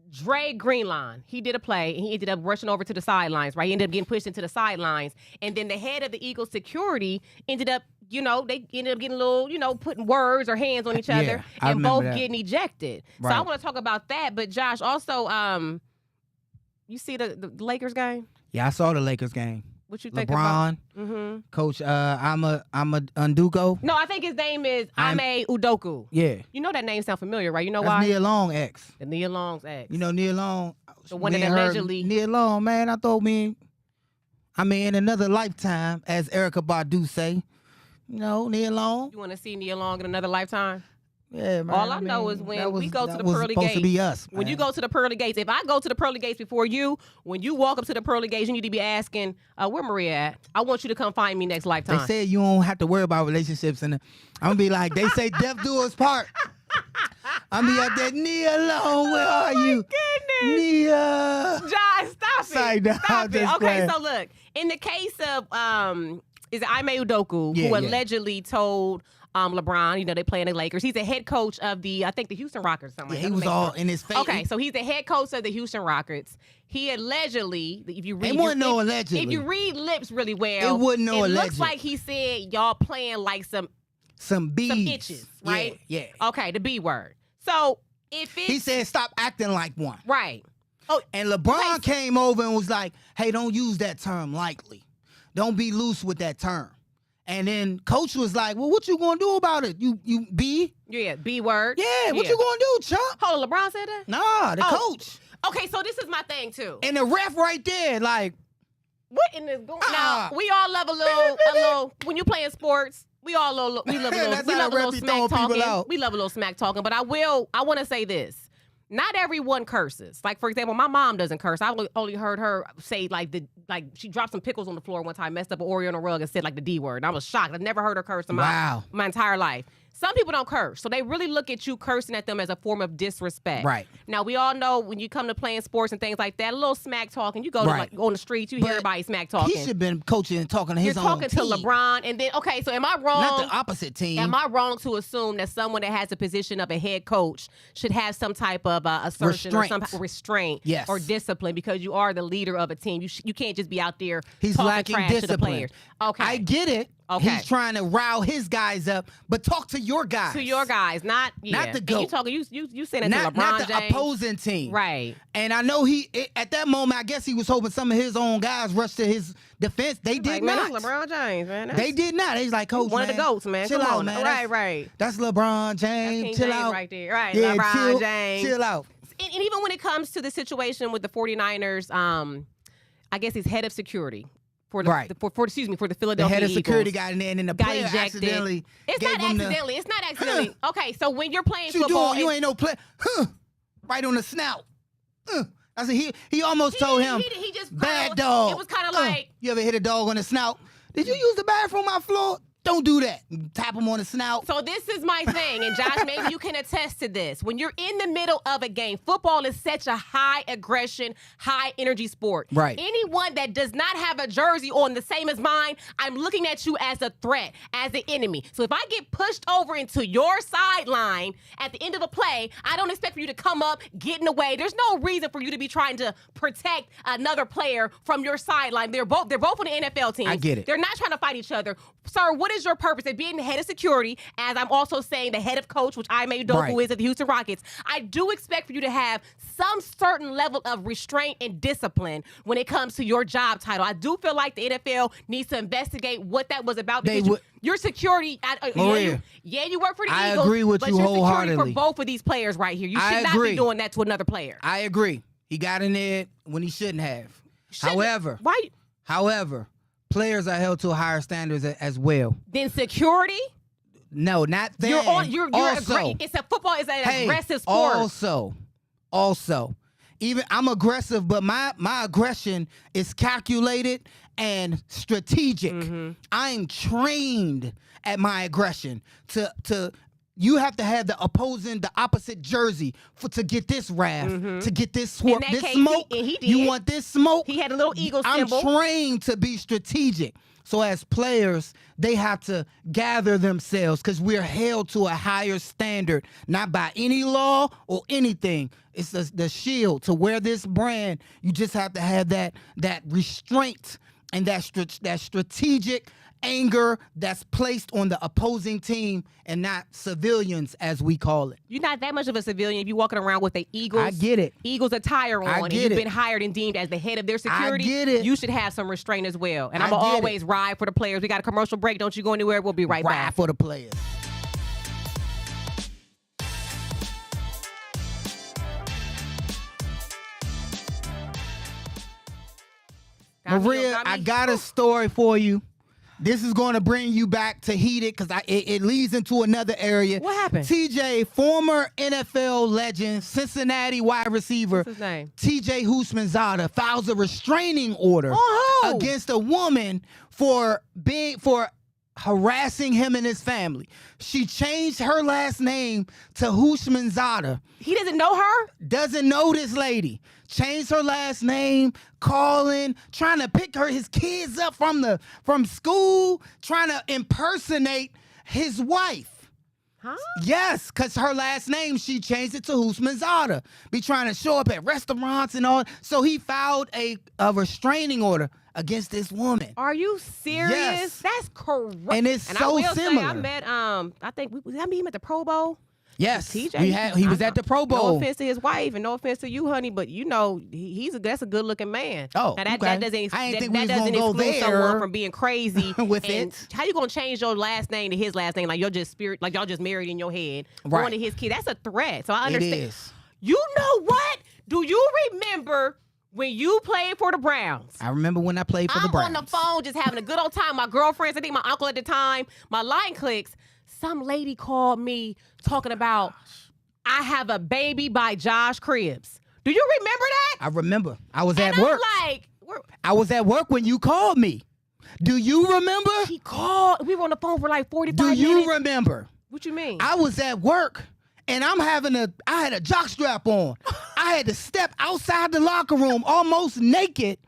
[SPEAKER 2] Dre Greenlawn, he did a play, and he ended up rushing over to the sidelines, right? He ended up getting pushed into the sidelines. And then the head of the Eagles security ended up, they ended up getting a little, putting words or hands on each other and both getting ejected. Right. So I want to talk about that. But Josh, also, you see the Lakers game?
[SPEAKER 1] Yeah, I saw the Lakers game.
[SPEAKER 2] What you think
[SPEAKER 1] LeBron,
[SPEAKER 2] about?
[SPEAKER 1] Coach, I'm a Unduko.
[SPEAKER 2] No, I think his name is Ime Udoka.
[SPEAKER 1] Yeah.
[SPEAKER 2] You know that name sound familiar, right? You know
[SPEAKER 1] That's
[SPEAKER 2] why?
[SPEAKER 1] Nia Long ex.
[SPEAKER 2] The Nia Long's ex.
[SPEAKER 1] You know Nia Long?
[SPEAKER 2] The one that allegedly.
[SPEAKER 1] Nia Long, man, I thought in another lifetime, as Erykah Badu say. Nia Long.
[SPEAKER 2] You want to see Nia Long in another lifetime?
[SPEAKER 1] Yeah, man.
[SPEAKER 2] All I know is when we go to the pearly
[SPEAKER 1] gates.
[SPEAKER 2] gates.
[SPEAKER 1] To be us,
[SPEAKER 2] when you go to the pearly gates, if I go to the pearly gates before you, when you walk up to the pearly gates, you need to be asking, where Maria at? I want you to come find me next lifetime.
[SPEAKER 1] They said you don't have to worry about relationships, and I'm gonna be like, they say death do us part. I'm gonna be out there, Nia Long, where are you?
[SPEAKER 2] Goodness.
[SPEAKER 1] Nia.
[SPEAKER 2] Josh, stop it.
[SPEAKER 1] Sorry, no,
[SPEAKER 2] stop it. Okay,
[SPEAKER 1] playing.
[SPEAKER 2] so look, in the case of is it Ime Udoka, who allegedly told LeBron, they play in the Lakers. He's the head coach of the Houston Rockets. Something
[SPEAKER 1] he was all in his face.
[SPEAKER 2] Okay, so he's the head coach of the Houston Rockets. He allegedly, if you read,
[SPEAKER 1] allegedly.
[SPEAKER 2] If you read lips really well,
[SPEAKER 1] it wasn't no alleged.
[SPEAKER 2] It looks like he said y'all playing like some bitches, right?
[SPEAKER 1] Yeah.
[SPEAKER 2] Okay, the B word. So
[SPEAKER 1] he said stop acting like one.
[SPEAKER 2] Right.
[SPEAKER 1] Oh, and LeBron came over and was like, "Hey, don't use that term lightly. Don't be loose with that term." And then Coach was like, "Well, what you gonna do about it? You B?
[SPEAKER 2] Yeah, B word.
[SPEAKER 1] Yeah, what you gonna do, chump?"
[SPEAKER 2] Hold on, LeBron said that?
[SPEAKER 1] Nah, the coach.
[SPEAKER 2] Okay, so this is my thing too.
[SPEAKER 1] And the ref right there, like,
[SPEAKER 2] what in this going? Now we all love a little. When you playing sports, we love a little smack talking. We love a little smack talking. But I want to say this. Not everyone curses. Like, for example, my mom doesn't curse. I only heard her say, she dropped some pickles on the floor one time, messed up an Oreo on a rug, and said, the D word. And I was shocked. I've never heard her curse in my entire life. Some people don't curse. So they really look at you cursing at them as a form of disrespect.
[SPEAKER 1] Right.
[SPEAKER 2] Now, we all know when you come to playing sports and things like that, a little smack talking, you go to on the street, you hear everybody smack talking.
[SPEAKER 1] He should have been coaching and talking to his own team. You're talking
[SPEAKER 2] to LeBron. And then, okay, so am I wrong?
[SPEAKER 1] Not the opposite team.
[SPEAKER 2] Am I wrong to assume that someone that has a position of a head coach should have some type of assertion or some restraint or discipline because you are the leader of a team? You can't just be out there talking trash to the players. Okay.
[SPEAKER 1] I get it. Okay. He's trying to rile his guys up, but talk to your guys.
[SPEAKER 2] To your guys, not
[SPEAKER 1] the GOAT.
[SPEAKER 2] You talking? You saying it to LeBron
[SPEAKER 1] not the
[SPEAKER 2] James.
[SPEAKER 1] Opposing team,
[SPEAKER 2] right?
[SPEAKER 1] And I know at that moment, I guess he was hoping some of his own guys rushed to his defense. They did not.
[SPEAKER 2] That's LeBron James, man.
[SPEAKER 1] They did not. He's like, Coach,
[SPEAKER 2] one of the GOATs, man.
[SPEAKER 1] Chill out,
[SPEAKER 2] man. Right.
[SPEAKER 1] That's LeBron James. Chill out,
[SPEAKER 2] right there. Right,
[SPEAKER 1] yeah,
[SPEAKER 2] LeBron James.
[SPEAKER 1] Chill out.
[SPEAKER 2] And even when it comes to the situation with the 49ers, I guess he's head of security. For the Philadelphia
[SPEAKER 1] the head of security
[SPEAKER 2] Eagles.
[SPEAKER 1] Got in there and then the player accidentally.
[SPEAKER 2] It's not accidentally. Okay, so when you're playing football,
[SPEAKER 1] you ain't no play. Right on the snout. I said he almost told him.
[SPEAKER 2] He just
[SPEAKER 1] bad dog.
[SPEAKER 2] It was kind of like,
[SPEAKER 1] you ever hit a dog on the snout? Did you use the bathroom on my floor? Don't do that. Tap him on the snout.
[SPEAKER 2] So this is my thing, and Josh, maybe you can attest to this. When you're in the middle of a game, football is such a high aggression, high energy sport.
[SPEAKER 1] Right.
[SPEAKER 2] Anyone that does not have a jersey on the same as mine, I'm looking at you as a threat, as an enemy. So if I get pushed over into your sideline at the end of a play, I don't expect for you to come up, get in the way. There's no reason for you to be trying to protect another player from your sideline. They're both on the NFL team.
[SPEAKER 1] I get it.
[SPEAKER 2] They're not trying to fight each other. Sir, what is is your purpose? And being the head of security, as I'm also saying the head of coach, which Ime Udoka
[SPEAKER 1] Right.
[SPEAKER 2] is at the Houston Rockets, I do expect for you to have some certain level of restraint and discipline when it comes to your job title. I do feel like the NFL needs to investigate what that was about
[SPEAKER 1] They
[SPEAKER 2] because
[SPEAKER 1] would-
[SPEAKER 2] your security.
[SPEAKER 1] Maria,
[SPEAKER 2] you work for the
[SPEAKER 1] I
[SPEAKER 2] Eagles.
[SPEAKER 1] agree with
[SPEAKER 2] but
[SPEAKER 1] you
[SPEAKER 2] your security
[SPEAKER 1] wholeheartedly.
[SPEAKER 2] for both of these players right here. You
[SPEAKER 1] I
[SPEAKER 2] should not
[SPEAKER 1] agree.
[SPEAKER 2] be doing that to another player.
[SPEAKER 1] I agree. He got in there when he shouldn't have.
[SPEAKER 2] Shouldn't-
[SPEAKER 1] However, players are held to higher standards as well.
[SPEAKER 2] then security?
[SPEAKER 1] No, not then.
[SPEAKER 2] You're
[SPEAKER 1] also,
[SPEAKER 2] it's a football is an aggressive sport.
[SPEAKER 1] Also, even I'm aggressive, but my aggression is calculated and strategic.
[SPEAKER 2] Mm-hmm.
[SPEAKER 1] I'm trained at my aggression to you have to have the opposite jersey to get this wrath, to get this
[SPEAKER 2] In that
[SPEAKER 1] this
[SPEAKER 2] case,
[SPEAKER 1] smoke.
[SPEAKER 2] he did.
[SPEAKER 1] You want this smoke?
[SPEAKER 2] He had a little eagle
[SPEAKER 1] I'm
[SPEAKER 2] symbol.
[SPEAKER 1] trained to be strategic. So as players, they have to gather themselves because we're held to a higher standard, not by any law or anything. It's the shield to wear this brand. You just have to have that restraint and that strategic anger that's placed on the opposing team and not civilians, as we call it.
[SPEAKER 2] You're not that much of a civilian if you're walking around with the Eagles.
[SPEAKER 1] I get it.
[SPEAKER 2] Eagles attire on.
[SPEAKER 1] I
[SPEAKER 2] and
[SPEAKER 1] get
[SPEAKER 2] you've
[SPEAKER 1] it.
[SPEAKER 2] been hired and deemed as the head of their security.
[SPEAKER 1] get it.
[SPEAKER 2] You should have some restraint as well. And
[SPEAKER 1] I
[SPEAKER 2] I'm going to
[SPEAKER 1] get it.
[SPEAKER 2] always ride for the players. We got a commercial break. Don't you go anywhere. We'll be right
[SPEAKER 1] Ride
[SPEAKER 2] back.
[SPEAKER 1] for the players. Maria, I got a story for you. This is going to bring you back to heated because it leads into another area.
[SPEAKER 2] What happened?
[SPEAKER 1] TJ, former NFL legend, Cincinnati wide receiver,
[SPEAKER 2] What's his name?
[SPEAKER 1] TJ Houshmandzadeh files a restraining order
[SPEAKER 2] Oh, who?
[SPEAKER 1] against a woman for harassing him and his family. She changed her last name to Houshmandzadeh.
[SPEAKER 2] He doesn't know her?
[SPEAKER 1] Doesn't know this lady. Changed her last name, calling, trying to pick his kids up from school, trying to impersonate his wife.
[SPEAKER 2] Huh?
[SPEAKER 1] Yes, because her last name, she changed it to Houshmandzadeh. Be trying to show up at restaurants and all. So he filed a restraining order against this woman.
[SPEAKER 2] Are you serious?
[SPEAKER 1] Yes.
[SPEAKER 2] That's correct.
[SPEAKER 1] And it's
[SPEAKER 2] I
[SPEAKER 1] so
[SPEAKER 2] will say,
[SPEAKER 1] similar.
[SPEAKER 2] I met, I think, did I meet him at the Pro Bowl?
[SPEAKER 1] Yes,
[SPEAKER 2] TJ.
[SPEAKER 1] he was at the Pro Bowl.
[SPEAKER 2] No offense to his wife and no offense to you, honey, but you know that's a good looking man.
[SPEAKER 1] Oh,
[SPEAKER 2] now that,
[SPEAKER 1] okay.
[SPEAKER 2] that doesn't
[SPEAKER 1] I ain't
[SPEAKER 2] that,
[SPEAKER 1] think we
[SPEAKER 2] that
[SPEAKER 1] was
[SPEAKER 2] doesn't
[SPEAKER 1] gonna go
[SPEAKER 2] exclude
[SPEAKER 1] there
[SPEAKER 2] someone from being crazy
[SPEAKER 1] with
[SPEAKER 2] and
[SPEAKER 1] it.
[SPEAKER 2] How you gonna change your last name to his last name? Like y'all just married in your head.
[SPEAKER 1] Right.
[SPEAKER 2] One of his kids. That's a threat. So I understand.
[SPEAKER 1] It is.
[SPEAKER 2] You know what? Do you remember when you played for the Browns?
[SPEAKER 1] I remember when I played for the
[SPEAKER 2] I'm
[SPEAKER 1] Browns.
[SPEAKER 2] on the phone just having a good old time. My girlfriends, I think my uncle at the time, my line clicks. Some lady called me talking about I have a baby by Josh Cribbs. Do you remember that?
[SPEAKER 1] I remember. I was
[SPEAKER 2] And
[SPEAKER 1] at work.
[SPEAKER 2] I'm like,
[SPEAKER 1] I was at work when you called me. Do you remember?
[SPEAKER 2] she called. We were on the phone for like 45
[SPEAKER 1] Do
[SPEAKER 2] minutes.
[SPEAKER 1] you remember?
[SPEAKER 2] What you mean?
[SPEAKER 1] I was at work and I had a jock strap on. I had to step outside the locker room almost naked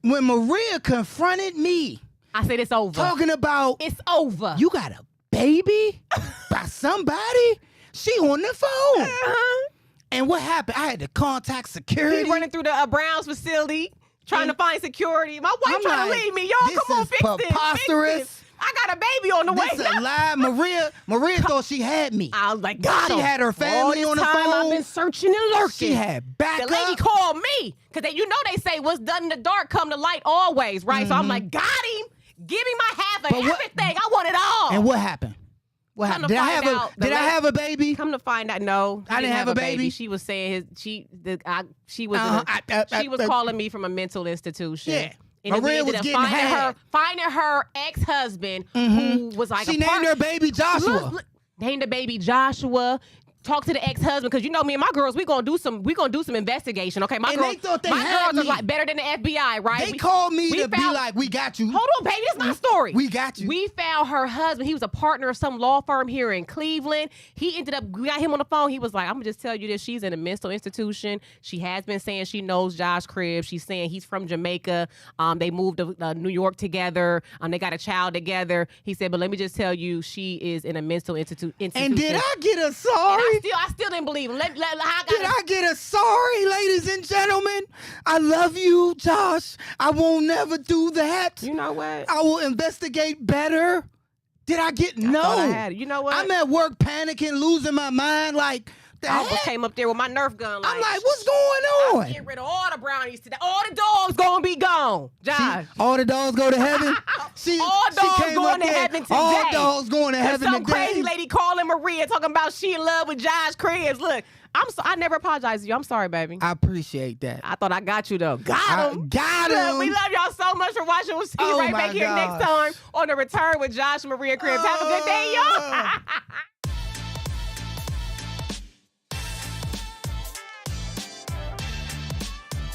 [SPEAKER 1] when Maria confronted me
[SPEAKER 2] I said it's over.
[SPEAKER 1] talking about
[SPEAKER 2] It's over.
[SPEAKER 1] you got a baby by somebody. She on the phone.
[SPEAKER 2] Uh-huh.
[SPEAKER 1] And what happened? I had to contact security.
[SPEAKER 2] He running through the Browns facility trying to find security. My wife
[SPEAKER 1] I'm
[SPEAKER 2] trying
[SPEAKER 1] like,
[SPEAKER 2] to leave me. Y'all,
[SPEAKER 1] this
[SPEAKER 2] come on,
[SPEAKER 1] is
[SPEAKER 2] fix this. Fix
[SPEAKER 1] preposterous.
[SPEAKER 2] this. I got a baby on the way.
[SPEAKER 1] This a lie. Maria thought she had me.
[SPEAKER 2] I was like, God,
[SPEAKER 1] She had her family on the phone.
[SPEAKER 2] I've been searching and lurking.
[SPEAKER 1] She had backup.
[SPEAKER 2] The lady called me because you know they say what's done in the dark come to light always, right? So I'm like, got him. Give me my half of
[SPEAKER 1] But what-
[SPEAKER 2] everything. I want it all.
[SPEAKER 1] And what happened? What
[SPEAKER 2] Come
[SPEAKER 1] happened?
[SPEAKER 2] to
[SPEAKER 1] Did I
[SPEAKER 2] find
[SPEAKER 1] have
[SPEAKER 2] out,
[SPEAKER 1] a Did I have a baby?
[SPEAKER 2] Come to find out, no,
[SPEAKER 1] I didn't have a baby?
[SPEAKER 2] She was saying she was
[SPEAKER 1] Uh-huh.
[SPEAKER 2] she was calling me from a mental institution.
[SPEAKER 1] Yeah.
[SPEAKER 2] And
[SPEAKER 1] Maria
[SPEAKER 2] we
[SPEAKER 1] was
[SPEAKER 2] ended
[SPEAKER 1] getting
[SPEAKER 2] up
[SPEAKER 1] had.
[SPEAKER 2] finding her ex-husband who was like
[SPEAKER 1] She
[SPEAKER 2] a
[SPEAKER 1] named her baby Joshua.
[SPEAKER 2] Named the baby Joshua. Talk to the ex-husband because you know me and my girls, we gonna do some investigation. Okay, my
[SPEAKER 1] And
[SPEAKER 2] girls,
[SPEAKER 1] they thought they
[SPEAKER 2] my
[SPEAKER 1] had
[SPEAKER 2] girls are
[SPEAKER 1] me.
[SPEAKER 2] like better than the FBI, right?
[SPEAKER 1] They called me
[SPEAKER 2] we
[SPEAKER 1] to be
[SPEAKER 2] found-
[SPEAKER 1] like, we got you.
[SPEAKER 2] Hold on, baby. This is my story.
[SPEAKER 1] We got you.
[SPEAKER 2] We found her husband. He was a partner of some law firm here in Cleveland. We got him on the phone. He was like, I'm going to just tell you this. She's in a mental institution. She has been saying she knows Josh Cribbs. She's saying he's from Jamaica. They moved to New York together. They got a child together. He said, but let me just tell you, she is in a mental institution.
[SPEAKER 1] And did I get a
[SPEAKER 2] And
[SPEAKER 1] sorry?
[SPEAKER 2] I still didn't believe him.
[SPEAKER 1] Did I get a sorry, ladies and gentlemen? I love you, Josh. I won't never do that.
[SPEAKER 2] You know what?
[SPEAKER 1] I will investigate better. Did I get
[SPEAKER 2] I thought I
[SPEAKER 1] no?
[SPEAKER 2] had it. You know what?
[SPEAKER 1] I'm at work panicking, losing my mind. Like, the
[SPEAKER 2] I almost
[SPEAKER 1] heck?
[SPEAKER 2] came up there with my Nerf gun.
[SPEAKER 1] I'm like, what's going on?
[SPEAKER 2] Get rid of all the brownies today. All the dogs gonna be gone, Josh.
[SPEAKER 1] All the dogs go to heaven.
[SPEAKER 2] All dogs
[SPEAKER 1] came
[SPEAKER 2] going
[SPEAKER 1] up
[SPEAKER 2] to
[SPEAKER 1] there,
[SPEAKER 2] heaven today.
[SPEAKER 1] All dogs going to heaven
[SPEAKER 2] Some
[SPEAKER 1] today.
[SPEAKER 2] crazy lady calling Maria talking about she in love with Josh Cribbs. Look, I never apologize to you. I'm sorry, baby.
[SPEAKER 1] I appreciate that.
[SPEAKER 2] I thought I got you though. Got him.
[SPEAKER 1] Got
[SPEAKER 2] Look,
[SPEAKER 1] him.
[SPEAKER 2] we love y'all so much for watching. We'll see you
[SPEAKER 1] Oh
[SPEAKER 2] right
[SPEAKER 1] my
[SPEAKER 2] back here
[SPEAKER 1] gosh.
[SPEAKER 2] next time on The Return with Josh and Maria Cribbs. Have a good day, y'all.